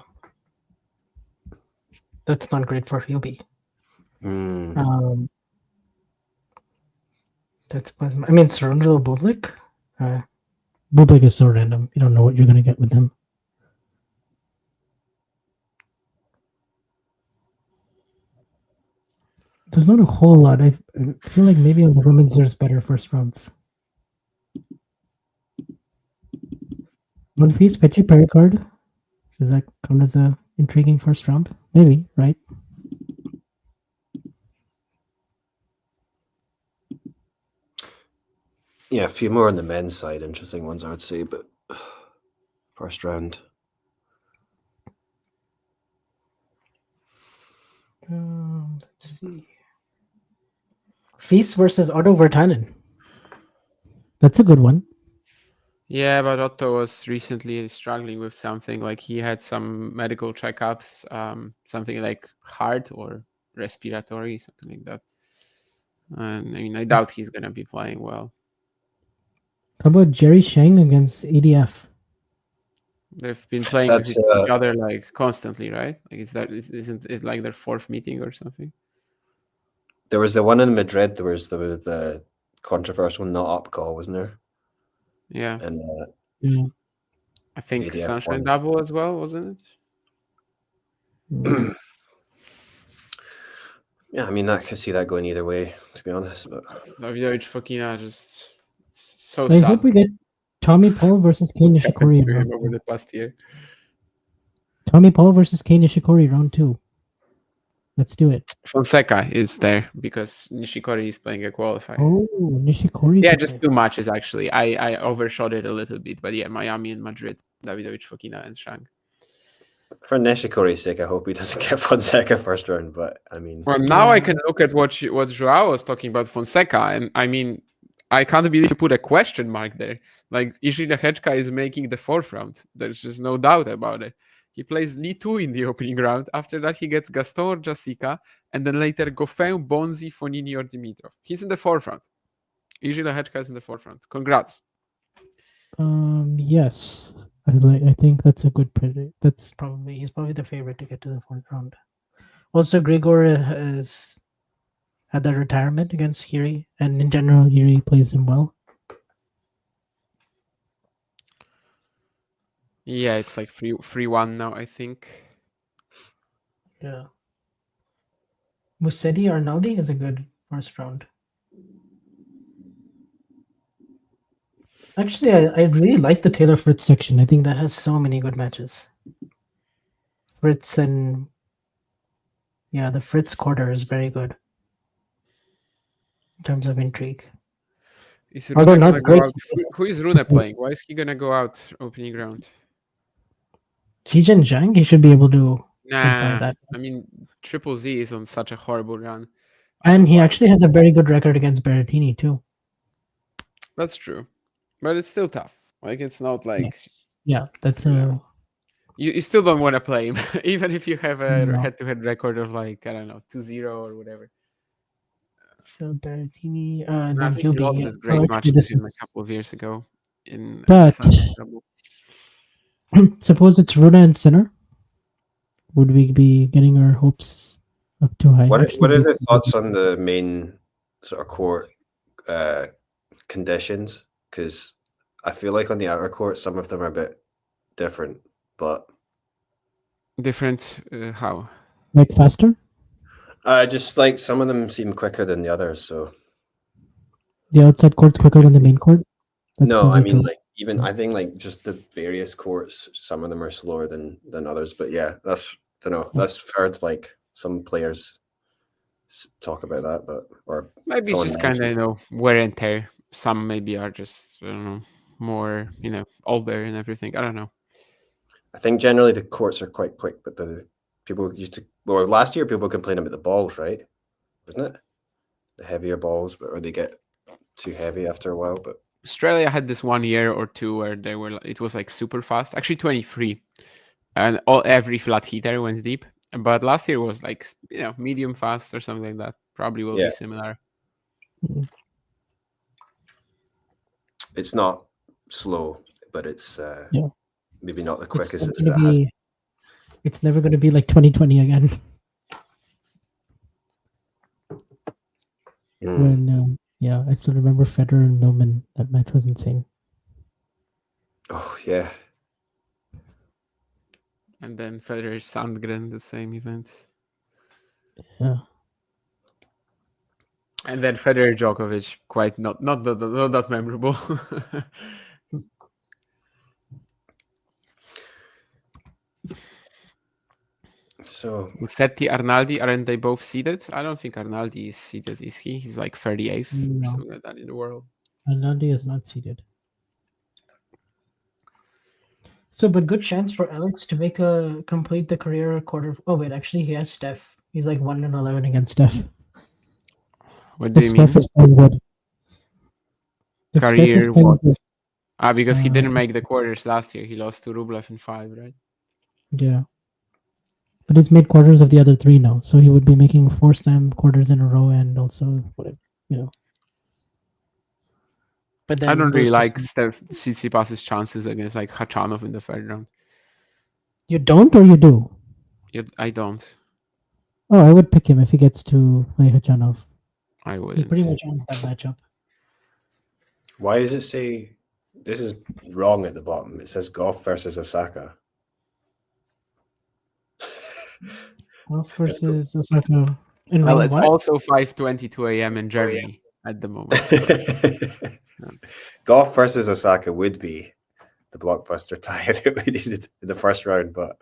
That's not great for Hubie. Mm. That's I mean, Sorundalo Bublik. Bublik is so random. You don't know what you're gonna get with him. There's not a whole lot. I feel like maybe on the women's there's better first rounds. Monfils, Mpetshi, Perricard. Does that count as a intriguing first round? Maybe, right? Yeah, a few more on the men's side, interesting ones I would say, but first round. Let's see. Feast versus Otto Virtanen. That's a good one. Yeah, but Otto was recently struggling with something. Like he had some medical checkups, something like heart or respiratory, something like that. And I mean, I doubt he's gonna be playing well. How about Jerry Shang against ADF? They've been playing with each other like constantly, right? Like, isn't it like their fourth meeting or something? There was the one in Madrid. There was the controversial not up call, wasn't there? Yeah. And I think ADF Sunshine won. Double as well, wasn't it? Yeah, I mean, I can see that going either way, to be honest. But Davidovich Fokina just so I sad. hope we get Tommy Paul versus Kei Nishikori. in round over two. the past year. Tommy Paul versus Kei Nishikori round 2. Let's do it. Fonseca is there because Nishikori is playing a qualifier. Oh, Nishikori. Yeah, could just win. 2 matches actually. I overshot it a little bit, but yeah, Miami and Madrid, Davidovich Fokina and Shang. for Nishikori's sake, I hope he doesn't get Fonseca first round. But I mean, Well, now I can look at what Joao was talking about Fonseca, and I mean, I can't believe you put a question mark there. Like Ishida Hurkacz is making the 4th round. There's just no doubt about it. He plays Li 2 in the opening round. After that, he gets Gaston or Jessica, and then later Goffin, Bonzi, Fonini, or Dimitrov. He's in the 4th round. Ishida Hurkacz is in the 4th round. Congrats. Yes, I think that's a good predict. He's probably the favorite to get to the 4th round. Also, Grigor has had that retirement against Hiri, and in general, Hiri plays him well. Yeah, it's like 3-1 now, I think. Yeah. Musetti Arnaldi is a good first round. Actually, I really like the Taylor Fritz section. I think that has so many good matches. Fritz and the Fritz quarter is very good in terms of intrigue. Although not great. Who is Rune playing? Why is he gonna go out opening round? Zhizhen Zhang, he should be able to get by Nah, that. I mean, Triple Z is on such a horrible run. And he actually has a very good record against Berrettini too. That's true, but it's still tough. Like it's not like That's you still don't want to play him, even if you have a No. head-to-head record of like I don't know 2-0 or whatever. So Berrettini, I then think he'll he lost be. this great match this to him a is, couple of years ago in. But- Double. suppose it's Runa and Sinner. Would we be getting our hopes up too high? what Actually, are the thoughts on the main sort of court conditions? Because I feel like on the outer court, some of them are a bit different, but Different how? like faster? just like some of them seem quicker than the others. So The outside court's quicker than the main court? That's no, I probably mean true. like even I think like just the various courts, some of them are slower than others. But yeah, that's I don't know. That's heard like some players talk about that, but or Maybe it's someone just kind of mentioned. wear and tear. Some maybe are just I don't know more older and everything. I don't know. I think generally the courts are quite quick, but the people used to. Well, last year people complained about the balls, right? Wasn't it the heavier balls, or they get too heavy after a while? But Australia had this 1 year or 2 where it was like super fast. Actually, 23, and every flat heater went deep. But last year was like medium fast or something like that. Probably will be similar. it's not slow, but it's maybe not the quickest It's as it has. It's never going to be like 2020 again. when I still remember Federer and Millman. That match was insane. Oh yeah. And then Federer Sandgren, the same event. Yeah. And then Federer Djokovic, quite not that memorable. So Musetti, Arnaldi, aren't they both seeded? I don't think Arnaldi is seeded, is he? He's like 38th or No. something like that in the world. Arnaldi is not seeded. So, but good chance for Alex to complete the career quarter. Oh wait, actually he has Steph. He's like 1-11 against Steph. What do If you Steph mean? is playing good. If Steph is Career playing what? good. Because he didn't make the quarters last year. He lost to Rublev in 5, right? Yeah. But he's made quarters of the other 3 now, so he would be making 4 slam quarters in a row and also whatever, But then I don't really lose to like some- Steph Tsitsipas's chances against like Khachanov in the third round. You don't or you do? I don't. Oh, I would pick him if he gets to play Khachanov. I He wouldn't. pretty much owns that matchup. why does it say this is wrong at the bottom? It says Gauff versus Osaka. Gauff versus Osaka in Well, round it's 1? also 5:22 a.m. in Germany at the moment. Gauff versus Osaka would be the blockbuster tie that we needed in the first round, but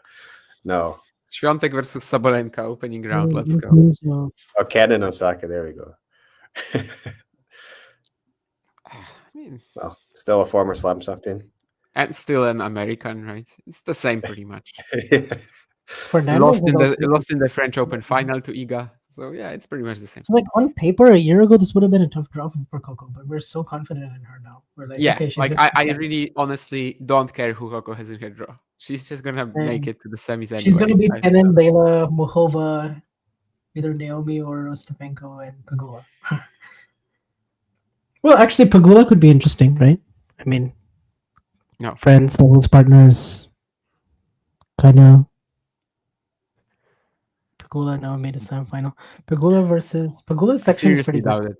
no. Swiatek versus Sabalenka opening round. Let's In go. terms of- Oh, Kenin Osaka. There we go. I mean, Well, still a former slam champion. and still an American, right? It's the same pretty much. Fernandez is also- Lost in the French Open final to Iga. So yeah, it's pretty much the same. So like on paper a year ago this would have been a tough draw for Coco, but we're so confident in her now. We're like, Yeah, okay, she's like gonna- I really honestly don't care who Coco has in her draw. She's just gonna make it to the semis anyway. She's gonna beat I- Kenin, Layla, Muhova, either Naomi or Ostapenko and Pagula. Well, actually, Pagula could be interesting, right? I mean, No. friends, doubles partners, kind of. Pagula now made a slam final. Pagula's I section is pretty seriously good doubt it.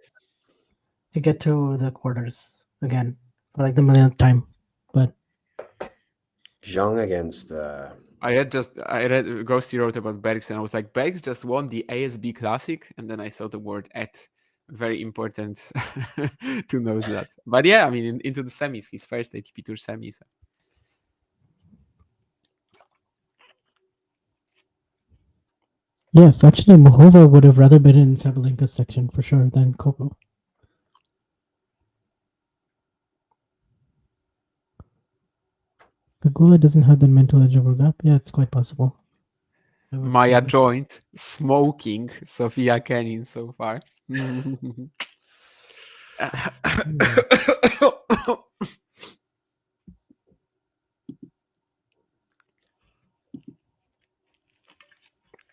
to get to the quarters again for like the millionth time. But Zhang against I read Ghosty wrote about Bergs and I was like, Bergs just won the ASB Classic, and then I saw the word "at." Very important to know that. But yeah, I mean, into the semis, his first ATP Tour semis. yes, actually, Muhova would have rather been in Sabalenka's section for sure than Coco. Pagula doesn't have the mental edge over Gap. Yeah, it's quite possible. Maya Joint smoking Sofia Kenin so far.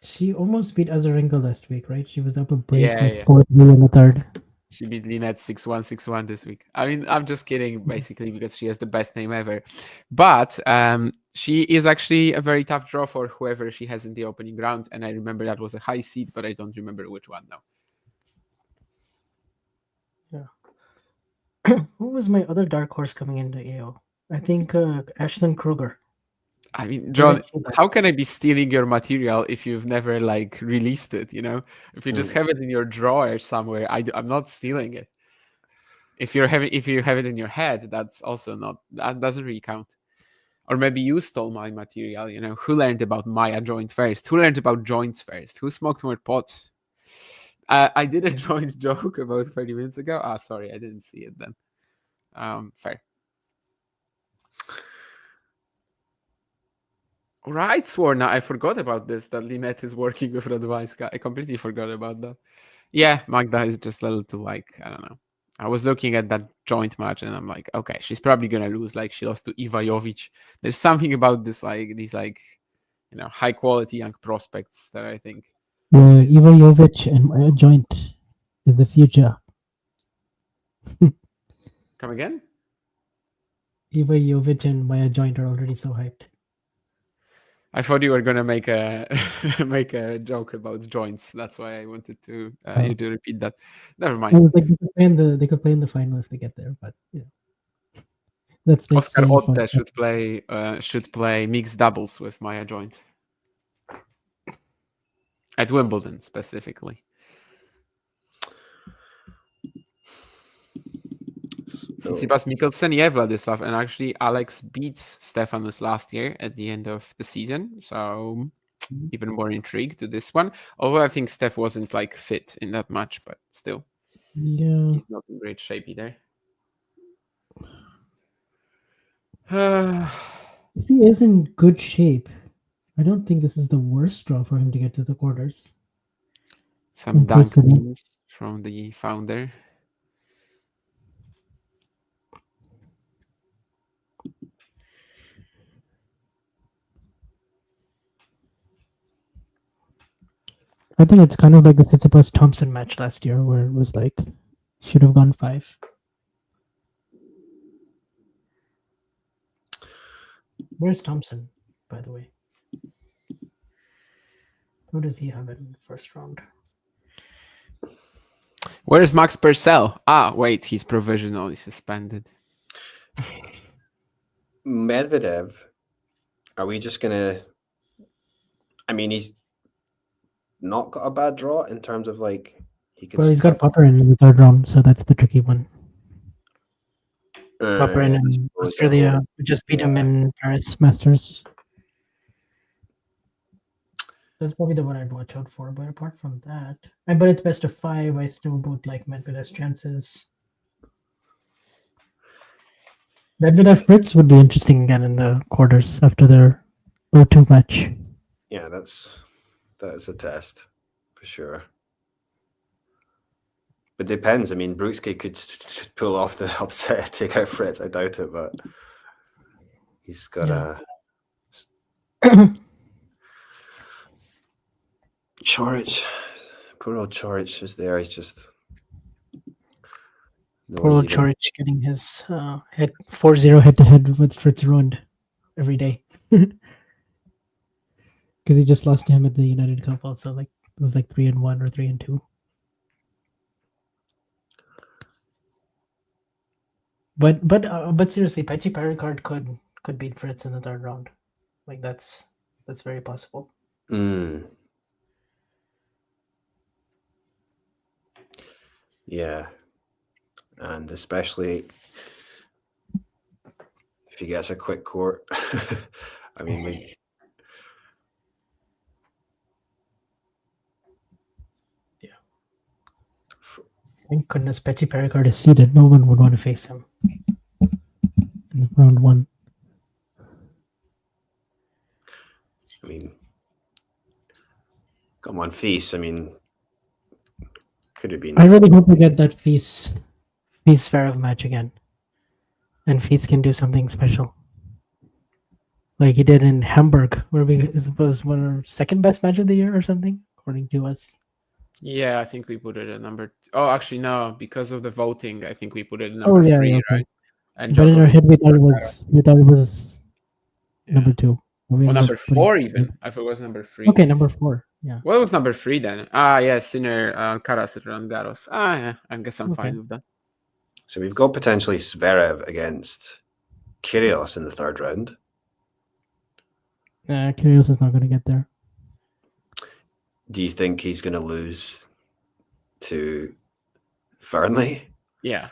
She almost beat Azarenka last week, right? She was up a break Yeah, like yeah. 4-3 in the third. She beat Lynette 6-1, 6-1 this week. I mean, I'm just kidding, basically, because she has the best name ever. But she is actually a very tough draw for whoever she has in the opening round. And I remember that was a high seed, but I don't remember which one now. Who was my other dark horse coming into AO? I think Ashlyn Kruger. I mean, John, Actually, how can I be stealing your material if you've never like released it? You know, if you just have it in your drawer somewhere, I'm not stealing it. If you have it in your head, that's also not, that doesn't really count. Or maybe you stole my material. You know, who learned about Maya joint first? Who learned about joints first? Who smoked more pot? I did a joint joke about 30 minutes ago. Sorry, I didn't see it then. Fair. Right, Swarna, I forgot about this, that Lynette is working with Radwanska. I completely forgot about that. Yeah, Magda is just a little too, like, I don't know. I was looking at that joint match and I'm like, okay, she's probably going to lose like she lost to Iva Jovic. There's something about this, like, these, like, you know, high quality young prospects that I think. Yeah, Iva Jovic and Maya Joint is the future. Come again? Iva Jovic and Maya Joint are already so hyped. I thought you were gonna make a make a joke about joints. That's why I wanted to you to repeat that. Never I mind. was like, they could play in the final if they get there, but yeah, that's like Oscar saying Otte should play mixed doubles with Maya Joint at Wimbledon specifically. Tsitsipas, Mikkelsen, yeah, Vladislav, and actually Alex beats Stefanos last year at the end of the season, so even more intrigued to this one. Although I think Steph wasn't like fit in that match, but still, yeah. he's not in great shape either. If he is in good shape, I don't think this is the worst draw for him to get to the quarters. Some dunk Impressive. memes from the founder. I think it's kind of like the Tsitsipas Thompson match last year, where it was like should have gone 5. Where's Thompson, by the way? Who does he have in the first round? Where is Max Purcell? Ah, wait, he's provisionally suspended. Medvedev, are we just gonna? I mean, he's not got a bad draw in terms of like he can. Well, he's got Popperin in the third round, so that's the tricky one. Popperin in Australia just beat him in Paris Masters. That's probably the one I'd watch out for. But apart from that, but it's best of 5. I still don't like Medvedev's chances. Medvedev Fritz would be interesting again in the quarters after their 0-2 match. Yeah, that is a test for sure. It depends. I mean, Brooksby could pull off the upset, take out Fritz. I doubt it, but he's got a Chorich. Poor old Chorich is there. He's just poor old Chorich getting his head 4-0 head-to-head with Fritz ruined every day. Because he just lost to him at the United Cup also. Like it was like 3-1 or 3-2. But seriously, Mpetshi Perricard could beat Fritz in the third round. Like that's very possible. Yeah, and especially if he gets a quick court. I mean, Thank goodness Mpetshi Perricard is seated. No one would want to face him in round 1. I mean, come on, Feast. I mean, could have been. I really hope we get that Feast Zverev match again, and Feast can do something special, like he did in Hamburg, where it was one of our second best match of the year or something, according to us. Yeah, I think we put it at number. Oh, actually, no, because of the voting, I think we put it at number 3, okay. right? And but in our head, we thought it was number 2. Number 4 even. I forgot it was number 3. Okay, number 4. Yeah. What was number 3 then? Sinner Alcaraz at Roland Garros. Yeah, I guess I'm fine with that. So we've got potentially Zverev against Kyrgios in the third round. Kyrgios is not going to get there. Do you think he's going to lose to Fernley? Yeah.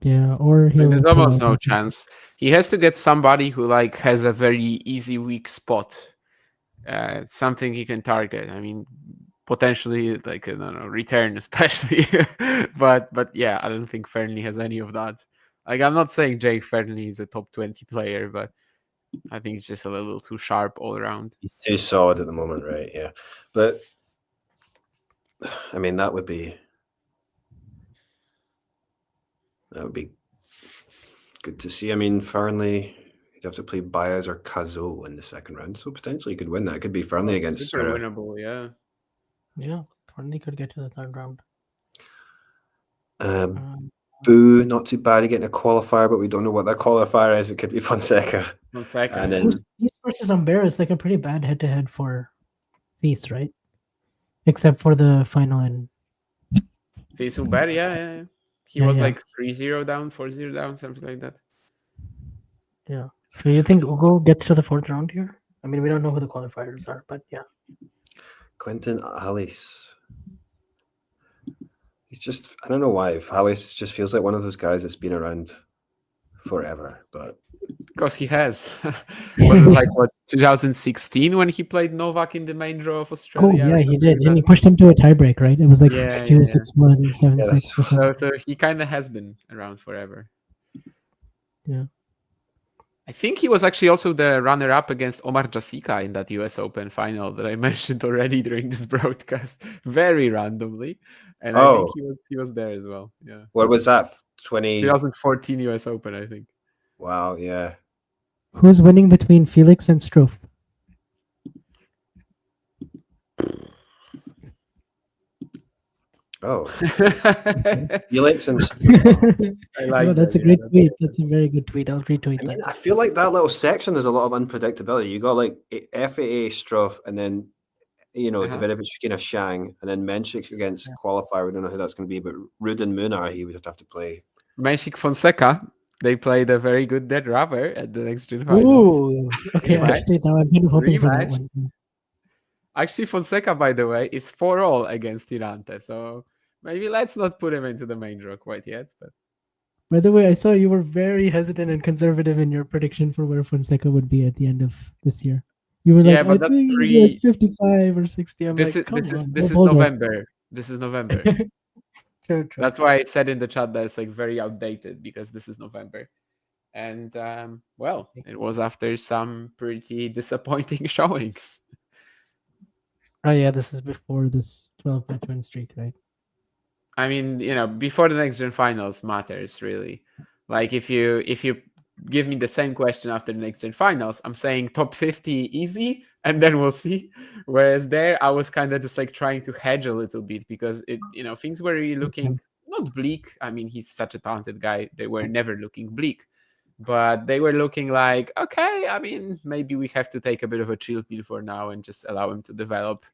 Yeah, or there's almost no chance. He has to get somebody who like has a very easy weak spot, something he can target. I mean, potentially like return especially, but yeah, I don't think Fernley has any of that. Like I'm not saying Jake Fernley is a top 20 player, but I think he's just a little too sharp all around. He's too solid at the moment, right? Yeah, but I mean that would be good to see. I mean, Fernley, you'd have to play Baez or Cazot in the second round, so potentially you could win that. It could be Fernley against super winnable, yeah. Yeah, Fernley could get to the third round. Boo, not too bad. Getting a qualifier, but we don't know what that qualifier is. It could be Fonseca. And then he's versus Umber is like a pretty bad head-to-head for Feast, right? Except for the final and Face Umber, yeah. He Yeah, was yeah. like 3-0 down, 4-0 down, something like that. yeah. So you think Ugo gets to the 4th round here? I mean, we don't know who the qualifiers are, but yeah. Quentin Alice. He's just, I don't know why. Alice just feels like one of those guys that's been around forever, but Because he has. Was it like, what, 2016 when he played Novak in the main draw of Oh Australia? or yeah, he something did, like and he that? pushed him to a tiebreak, right? It was like Yeah, 6-2, 6-1, 7-6. that's- or something. So he kind of has been around forever. Yeah. I think he was actually also the runner-up against Omar Jasica in that US Open final that I mentioned already during this broadcast, very randomly. And I think he was there as well. Yeah, what was that? 2014 US Open, I think. Wow, yeah. Who's winning between Felix and Struff? Oh, Felix and I like That's that, a great yeah, tweet. That's a very good tweet. I'll retweet I mean, that. I feel like that little section there's a lot of unpredictability. You got like FAA Struff, and then Davidovich against Shang, and then Menchik against qualifier. We don't know who that's going to be, but Rudin Munar he would have to play. Menchik Fonseca, they played a very good dead rubber at the next gen finals. Ooh, okay. Rematch. Actually, now I'm kind of hoping for that Rematch. one. Actually, Fonseca, by the way, is 4-all against Tirante, so maybe let's not put him into the main draw quite yet. But By the way, I saw you were very hesitant and conservative in your prediction for where Fonseca would be at the end of this year. You were Yeah, like, but I that's think he'll be at 55 or 60. I'm this like, is November. This is November. True. That's why I said in the chat that it's like very outdated because this is November. And well, it was after some pretty disappointing showings. Oh yeah, this is before this 12-match win streak, right? I mean, before the next gen finals matters really. Like if you give me the same question after the next gen finals, I'm saying top 50 easy, and then we'll see. Whereas there, I was kind of just like trying to hedge a little bit because things were really looking not bleak. I mean, he's such a talented guy; they were never looking bleak, but they were looking like, okay, I mean, maybe we have to take a bit of a chill pill for now and just allow him to develop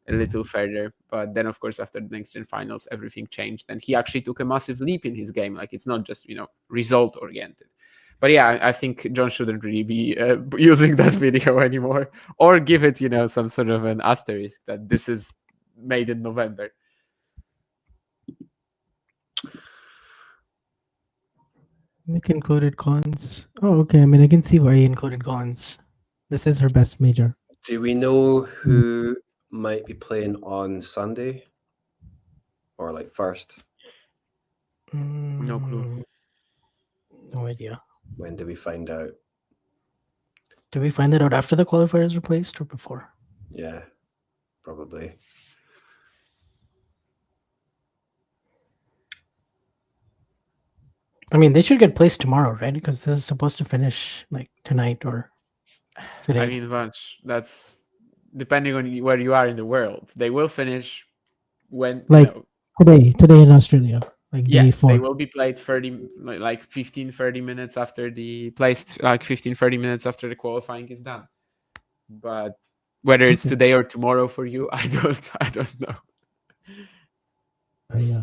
a little further. But then, of course, after the next gen finals, everything changed, and he actually took a massive leap in his game. Like it's not just result oriented. But yeah, I think John shouldn't really be using that video anymore, or give it some sort of an asterisk that this is made in November. Nick included Collins. Oh, okay. I mean, I can see why he included Collins. This is her best major. Do we know who might be playing on Sunday? Or like first? No clue. No idea. When do we find out? Do we find that out after the qualifiers are placed or before? Yeah, probably. I mean, they should get placed tomorrow, right? Because this is supposed to finish like tonight or today. I mean, Vanch, that's depending on where you are in the world. They will finish when today in Australia, like day yes, 4. they will be played 30 minutes after the placed, like 15-30 minutes after the qualifying is done. But whether it's today or tomorrow for you, I don't know. Yeah.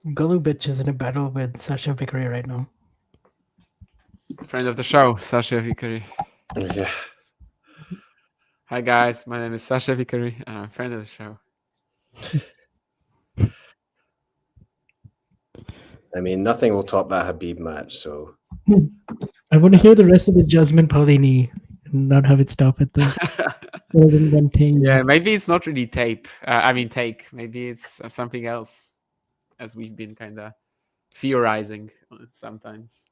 Golubic is in a battle with Sasha Vickery right now. Friend of the show, Sasha Vickery. Yeah. Hi guys, my name is Sasha Vickery and I'm a friend of the show. I mean, nothing will top that Habib match, so. I want to hear the rest of the Jasmine Paulini and not have it stop at the golden venting. Yeah, maybe it's not really take. Maybe it's something else, as we've been kind of theorizing on it sometimes.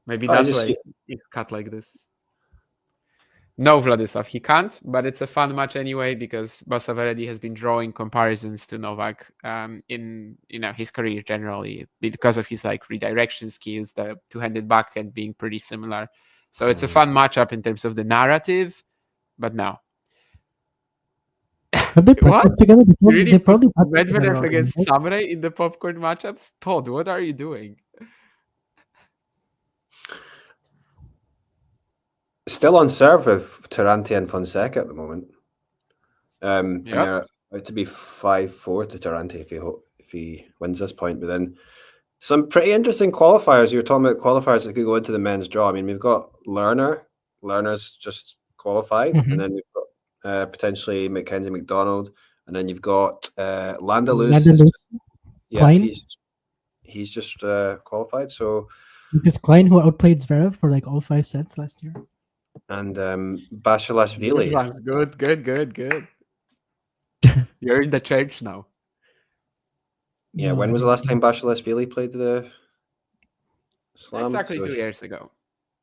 Maybe that's why it's cut like this. No, Vladislav, he can't, but it's a fun match anyway because Basavareddy has been drawing comparisons to Novak in his career generally because of his redirection skills, the two-handed backhand being pretty similar. So it's a fun matchup in terms of the narrative, but no. Have they What? practiced together? You really They probably put practiced together Medvedev already, against right? Samurai in the popcorn matchups? Todd, what are you doing? Still on serve with Tarante and Fonseca at the moment. And Yep. they're about to be 5-4 to Tarante if he wins this point. But then some pretty interesting qualifiers. You were talking about qualifiers that could go into the men's draw. I mean, we've got Lerner. Lerner's just qualified. Mhm. And then we've got potentially Mackenzie McDonald. And then you've got Landalus. Landalus, Yeah, Klein? he's just qualified. So Lucas Klein, who outplayed Zverev for like all 5 sets last year. and Good Basilashvili. one. Good. You're in the church now. Yeah, No, when I was the don't last know. time Basilashvili played the Slam? Exactly So 2 years ago.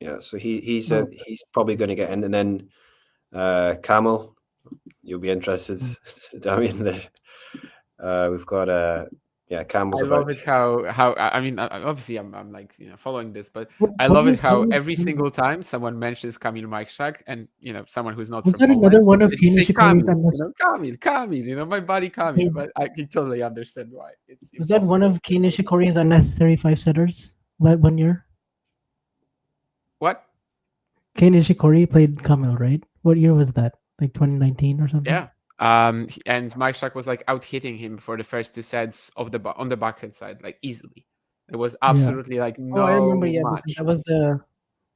yeah, so he's Oh. he's probably going to get in, and then Camel, you'll be interested. I mean, we've got Camel's I about. love it how I mean obviously I'm like following this, but What I love it was how Camille's every name? single time someone mentions Kamil Majchrzak and someone who's not Was from that Poland, another one of they just say Kenin Kamil, Nishikori's Kamil, my buddy Kamil, Yeah. but I can totally understand why. It's Was that one impossible. of Kenin Nishikori's unnecessary 5-setters one year? What? Kei Nishikori played Kamil, right? What year was that? Like 2019 or something? Yeah. And Majchrzak was like out hitting him for the first 2 sets on the backhand side, like easily. It was absolutely like no I remember, because match. that was the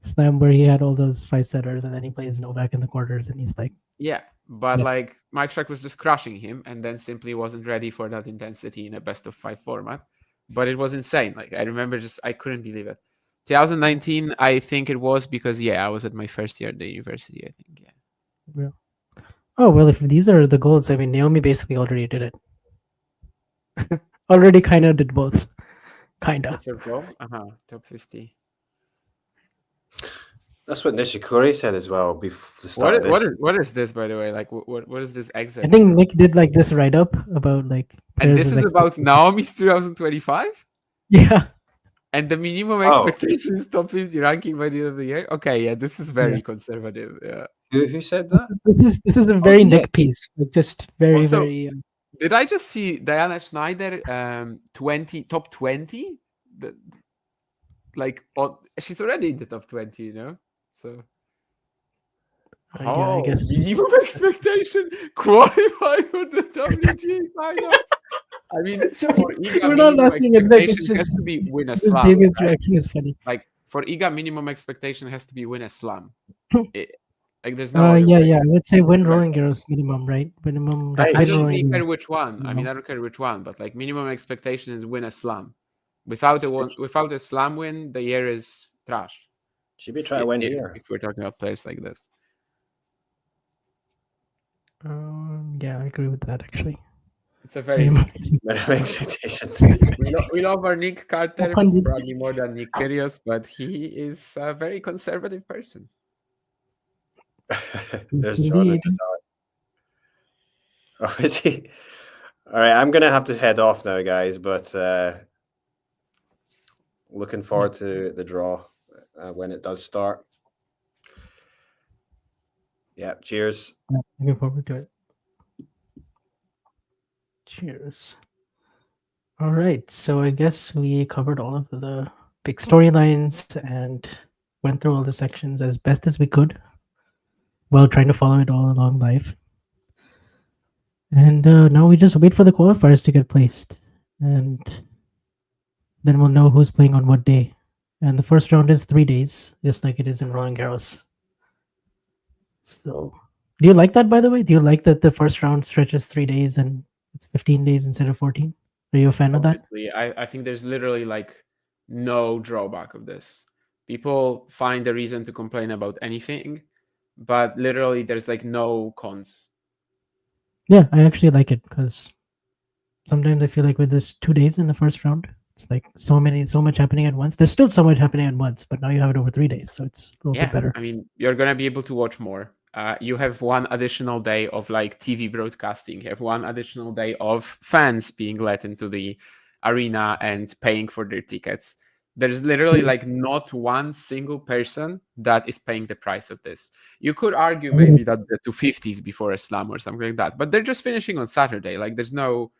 slam where he had all those 5-setters and then he plays Novak in the quarters and he's like, Yeah, but Yeah. like Majchrzak was just crushing him and then simply wasn't ready for that intensity in a best of 5 format. But it was insane. Like I remember I couldn't believe it. 2019, I think it was because I was at my first year at the university, I think. Yeah. oh, well, if these are the goals, I mean, Naomi basically already did it. Already kind of did both. Kind of. What's her goal? Top 50. That's what Nishikori said as well before the start of this. What is this, by the way? Like what is this exit? I think Nick did like this write up about like. And this players' is about expectations. Naomi's 2025? Yeah. And the minimum Oh. expectation is top 50 ranking by the end of the year? Okay, yeah, this is very conservative. Yeah. Who said that? This is a very yeah. Nick piece. Like just very, Also, very. Did I just see Diana Schneider top 20? She's already in the top 20, So yeah, I guess. minimum expectation qualify for the WTA finals. I mean, for Iga, We're not minimum laughing at Nick. It's expectation has just to be win a this slam. David's Right? reaction is funny. Like for Iga, minimum expectation has to be win a slam. There's no. Yeah. other way. I would say win Roland Garros minimum, right? Minimum. I win don't Roland really care Garros. which one. I mean, I don't care which one, but like minimum expectation is win a slam. Without a slam win, the year is trash. Should be trying to win here. If we're talking about players like this. Yeah, I agree with that actually. It's a very. Minimum expectations. we love our Nick Carter, probably more than Nick Kyrgios, but he is a very conservative person. There's John at the top. Oh, is he? All right, I'm gonna have to head off now, guys. But looking forward to the draw when it does start. Yeah, cheers. Looking forward to it. Cheers. All right, so I guess we covered all of the big storylines and went through all the sections as best as we could while trying to follow it all along live. And now we just wait for the qualifiers to get placed. And then we'll know who's playing on what day. And the first round is 3 days, just like it is in Roland Garros. So, do you like that, by the way? Do you like that the first round stretches 3 days and it's 15 days instead of 14? Are you a fan of that? Obviously, I think there's literally like no drawback of this. People find a reason to complain about anything, but literally there's like no cons. Yeah, I actually like it because sometimes I feel like with this 2 days in the first round, it's like so much happening at once. There's still so much happening at once, but now you have it over 3 days, so it's a little bit better. I mean, you're gonna be able to watch more. You have one additional day of like TV broadcasting. You have one additional day of fans being let into the arena and paying for their tickets. There's literally like not one single person that is paying the price of this. You could argue maybe that the 250s before a slam or something like that, but they're just finishing on Saturday. Like there's no,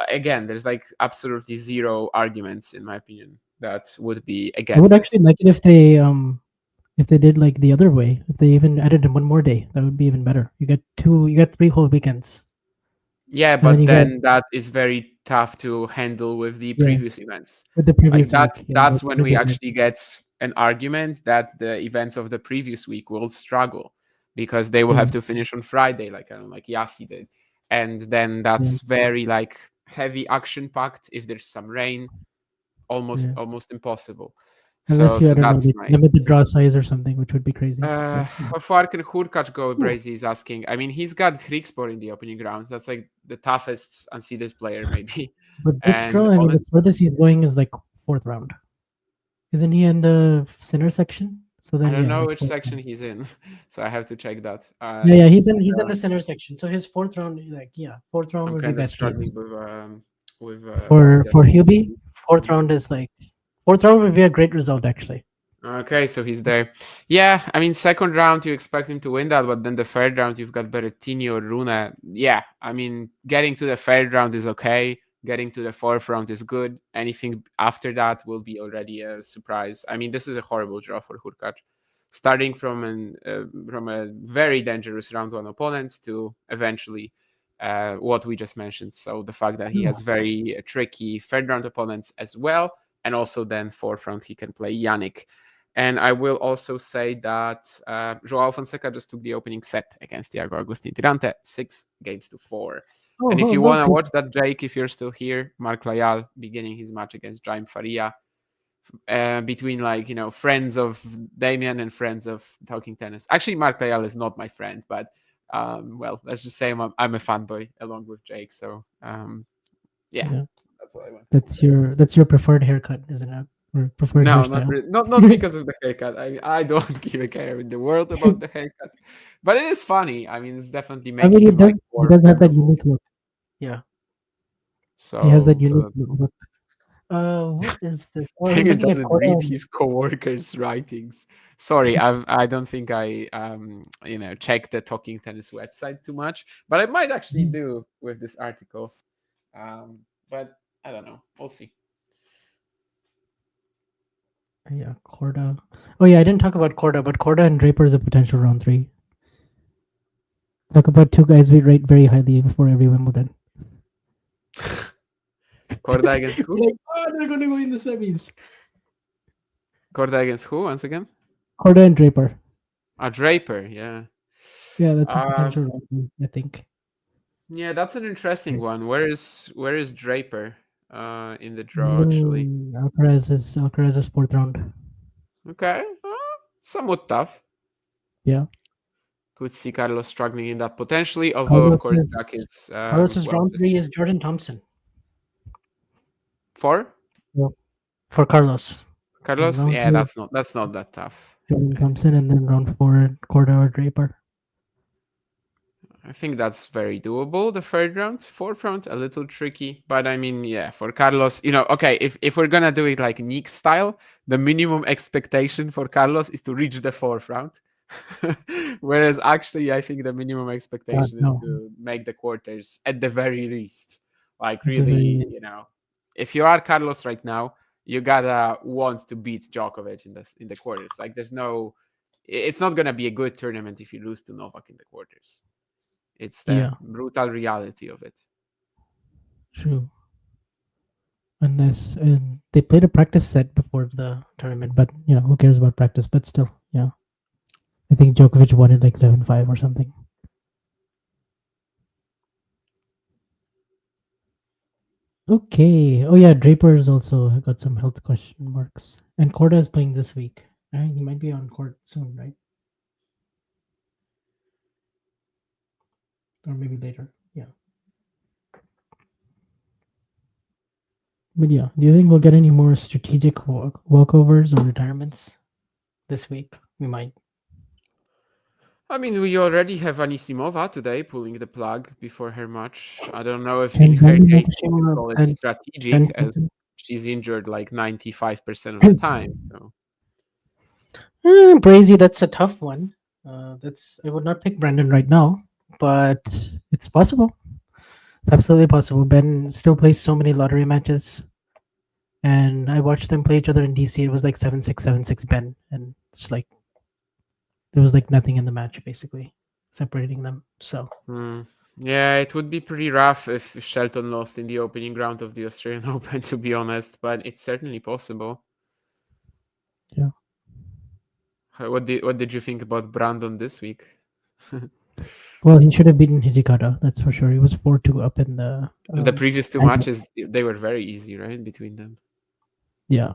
again, there's like absolutely zero arguments in my opinion that would be against. I would actually like it if they did like the other way. If they even added in one more day, that would be even better. You get 3 whole weekends. Yeah, but then that is very tough to handle with the previous events. With the previous week, that's when we actually get an argument that the events of the previous week will struggle because they will have to finish on Friday, like Yassi did, and then that's very like heavy action packed. If there's some rain, almost impossible. Unless you limit the draw size or something, which would be crazy. How far can Hurkacz go? Brazy is asking. I mean, he's got Griekspoor in the opening rounds. That's like the toughest unseeded player, maybe. But this draw, I mean, the furthest he's going is like 4th round. Isn't he in the center section? So then I don't know which section he's in, so I have to check that. He's in the center section. So his 4th round, 4th round would be best case. With for Hubie, 4th round is like 4th round would be a great result actually. Okay, so he's there. Yeah, I mean, 2nd round you expect him to win that, but then the 3rd round you've got Berrettini or Rune. Yeah, I mean, getting to the 3rd round is okay. Getting to the 4th round is good. Anything after that will be already a surprise. I mean, this is a horrible draw for Hurkacz. Starting from a very dangerous round 1 opponent to eventually what we just mentioned. So the fact that he has very tricky 3rd round opponents as well. And also then 4th round he can play Yannick. And I will also say that João Fonseca just took the opening set against Thiago Agustin Tirante, 6-4. And if you want to watch that, Jake, if you're still here, Marc Layal beginning his match against Jaime Faria, between friends of Damien and friends of Talking Tennis. Actually, Marc Layal is not my friend, but let's just say I'm a fanboy along with Jake. So yeah. That's what I want. That's your preferred haircut, isn't it? Or preferred hairstyle? Not because of the haircut. I don't give a care in the world about the haircut, but it is funny. I mean, it's definitely making. He does have that unique look. Yeah. So he has that unique look. What is this? He doesn't read his coworkers' writings. Sorry, I don't think I checked the Talking Tennis website too much, but I might actually do with this article. But I don't know. We'll see. Yeah, Korda. Oh yeah, I didn't talk about Korda, but Korda and Draper is a potential round 3. Talk about 2 guys we rate very highly before every Wimbledon. Korda against who? They're going to go in the semis. Korda against who? Once again? Korda and Draper. Draper, yeah. Yeah, that's a potential round 3, I think. Yeah, that's an interesting one. Where is Draper in the draw, actually? Alcaraz is 4th round. Okay. Somewhat tough. Yeah. Could see Carlos struggling in that potentially, although, of course, Carlos's round 3 is Jordan Thompson. For Carlos. Carlos? Yeah, that's not that tough. Jordan Thompson, and then round 4, Korda or Draper. I think that's very doable, the 3rd round. 4th round, a little tricky. But I mean, yeah, for Carlos, okay, if we're going to do it like Nick style, the minimum expectation for Carlos is to reach the 4th round. Whereas actually, I think the minimum expectation is to make the quarters at the very least. Like really, if you are Carlos right now, you gotta want to beat Djokovic in the quarters. Like it's not going to be a good tournament if you lose to Novak in the quarters. It's the brutal reality of it. True. Unless they played a practice set before the tournament, but who cares about practice? But still, yeah. I think Djokovic won it like 7-5 or something. Okay. Oh yeah, Draper's also got some health question marks. And Korda is playing this week. Right? He might be on court soon, right? Or maybe later. Yeah. But yeah, do you think we'll get any more strategic walkovers or retirements this week? We might. I mean, we already have Anisimova today pulling the plug before her match. I don't know if in her case you call it strategic. she's injured like 95% of the time. So Brazy, that's a tough one. I would not pick Brandon right now, but it's possible. It's absolutely possible. Ben still plays so many lottery matches, and I watched them play each other in DC. It was like 7-6, 7-6 Ben, and it's like there was like nothing in the match basically separating them. So yeah, it would be pretty rough if Shelton lost in the opening round of the Australian Open, to be honest. But it's certainly possible. yeah. What did you think about Brandon this week? Well, he should have beaten Hijikata, that's for sure. He was 4-2 up in the previous two matches, they were very easy, right, between them. Yeah.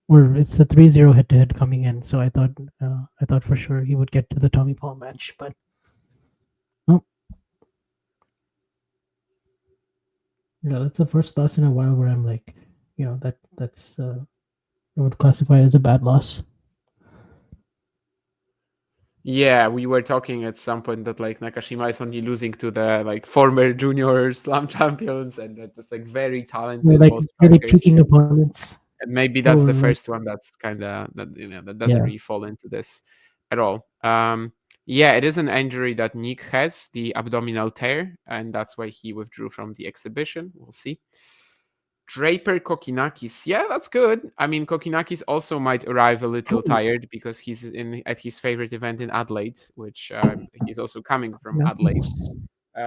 Or it's the 3-0 head-to-head coming in, so I thought for sure he would get to the Tommy Paul match, but no. Yeah, that's the first loss in a while where I'm like, that's I would classify as a bad loss. Yeah, we were talking at some point that like Nakashima is only losing to the like former junior slam champions and they're just like very talented, like really peaking opponents. And maybe that's the first one that's kind of that doesn't really fall into this at all. Yeah, it is an injury that Nick has, the abdominal tear, and that's why he withdrew from the exhibition. We'll see. Draper Kokinakis, yeah, that's good. I mean, Kokinakis also might arrive a little tired because he's at his favorite event in Adelaide, which he's also coming from Adelaide.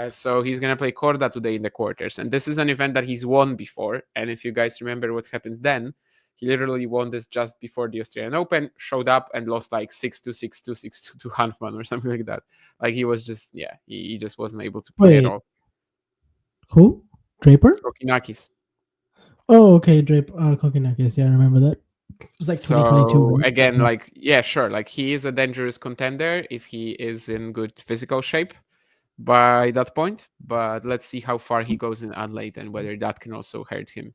So he's going to play Korda today in the quarters. And this is an event that he's won before. And if you guys remember what happened then, he literally won this just before the Australian Open, showed up and lost like 6-2, 6-2, 6-2 to Hanfman or something like that. Like he was just, he just wasn't able to play at all. Who? Draper? Kokinakis. Oh, okay, Kokinakis. Yeah, I remember that. It was like 2022. Right? Again, like, yeah, sure. Like he is a dangerous contender if he is in good physical shape by that point. But let's see how far he goes in Adelaide and whether that can also hurt him.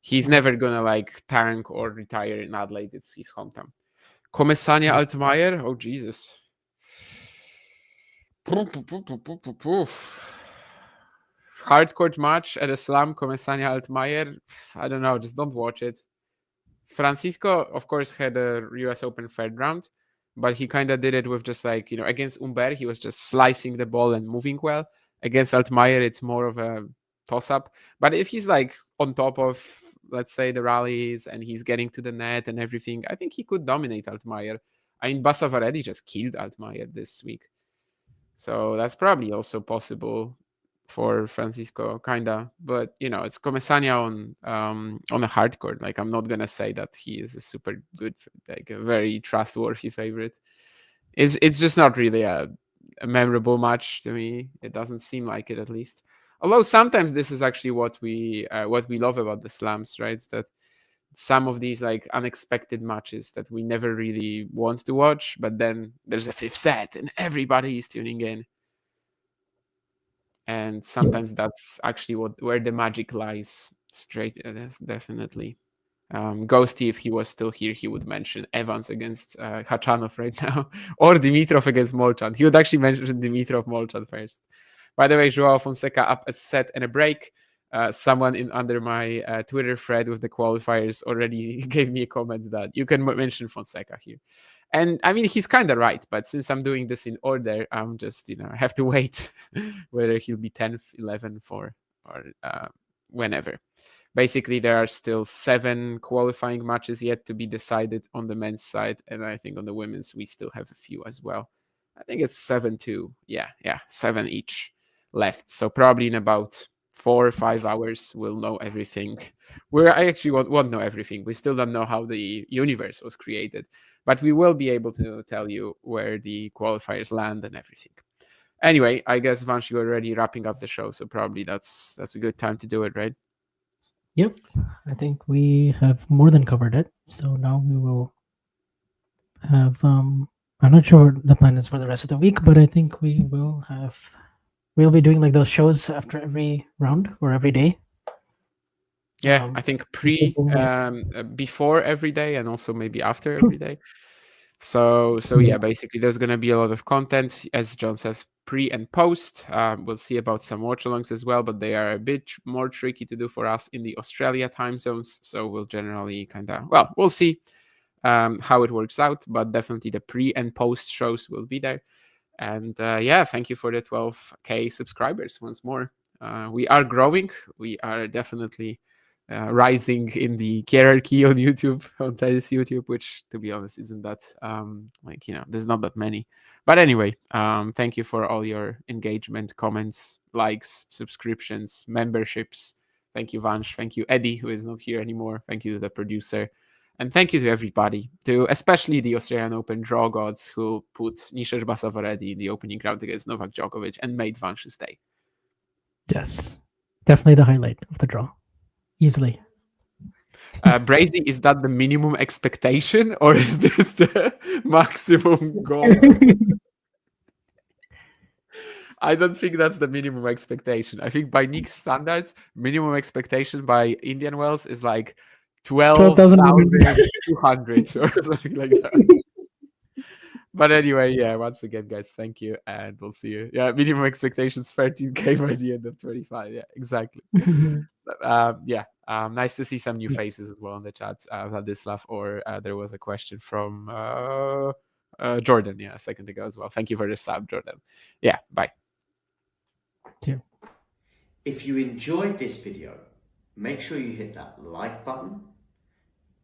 He's never gonna like tank or retire in Adelaide. It's his hometown. Komesania Altmaier. Oh Jesus. Hardcourt match at a slam. Komesania Altmaier. I don't know. Just don't watch it. Francisco, of course, had a US Open third round, but he kind of did it with just like, against Humbert, he was just slicing the ball and moving well. Against Altmaier, it's more of a toss-up. But if he's like on top of, let's say, the rallies and he's getting to the net and everything, I think he could dominate Altmaier. I mean, Basavareddy just killed Altmaier this week. So that's probably also possible for Francisco, kinda, but it's Komesania on a hard court. Like I'm not gonna say that he is a super good, like a very trustworthy favorite. It's just not really a memorable match to me. It doesn't seem like it, at least. Although sometimes this is actually what we love about the slams, right? That some of these like unexpected matches that we never really want to watch, but then there's a fifth set and everybody is tuning in. And sometimes that's actually where the magic lies. Straight, definitely. Ghosty, if he was still here, he would mention Evans against Khachanov right now, or Dimitrov against Molchan. He would actually mention Dimitrov Molchan first. By the way, Joao Fonseca up a set and a break. Someone under my Twitter thread with the qualifiers already gave me a comment that you can mention Fonseca here. And I mean, he's kind of right, but since I'm doing this in order, I'm just, I have to wait whether he'll be 10th, 11th, or whenever. Basically, there are still 7 qualifying matches yet to be decided on the men's side. And I think on the women's, we still have a few as well. I think it's 7 too. Yeah, 7 each left. So probably in about 4 or 5 hours, we'll know everything. I actually won't know everything. We still don't know how the universe was created. But we will be able to tell you where the qualifiers land and everything. Anyway, I guess, Vansh, you're already wrapping up the show, so probably that's a good time to do it, right? Yep. I think we have more than covered it. So now we will have... I'm not sure what the plan is for the rest of the week, but I think we'll be doing like those shows after every round or every day. Yeah, I think before every day and also maybe after every day. So yeah, basically there's going to be a lot of content. As John says, pre and post. We'll see about some watch-alongs as well, but they are a bit more tricky to do for us in the Australia time zones. So we'll generally we'll see how it works out, but definitely the pre and post shows will be there. And thank you for the 12K subscribers once more. We are growing. We are definitely rising in the hierarchy on YouTube, on tennis YouTube, which, to be honest, isn't that there's not that many. But anyway, thank you for all your engagement, comments, likes, subscriptions, memberships. Thank you, Vansh. Thank you, Eddie, who is not here anymore. Thank you to the producer. And thank you to everybody, to especially the Australian Open draw gods who put Nisha Basavareddy in the opening round against Novak Djokovic and made Vansh's day. Yes, definitely the highlight of the draw. Easily. Brazy, is that the minimum expectation or is this the maximum goal? I don't think that's the minimum expectation. I think by Nick's standards, minimum expectation by Indian Wells is like 12,200 or something like that. But anyway, once again, guys, thank you, and we'll see you. Minimum expectations 13K by the end of 25. Yeah, exactly. Nice to see some new faces as well in the chat. Vladislav, or there was a question from Jordan, a second ago as well. Thank you for the sub, Jordan. Yeah, bye. Thank you. If you enjoyed this video, make sure you hit that like button.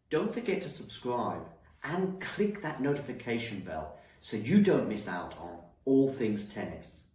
Don't forget to subscribe and click that notification bell so you don't miss out on all things tennis.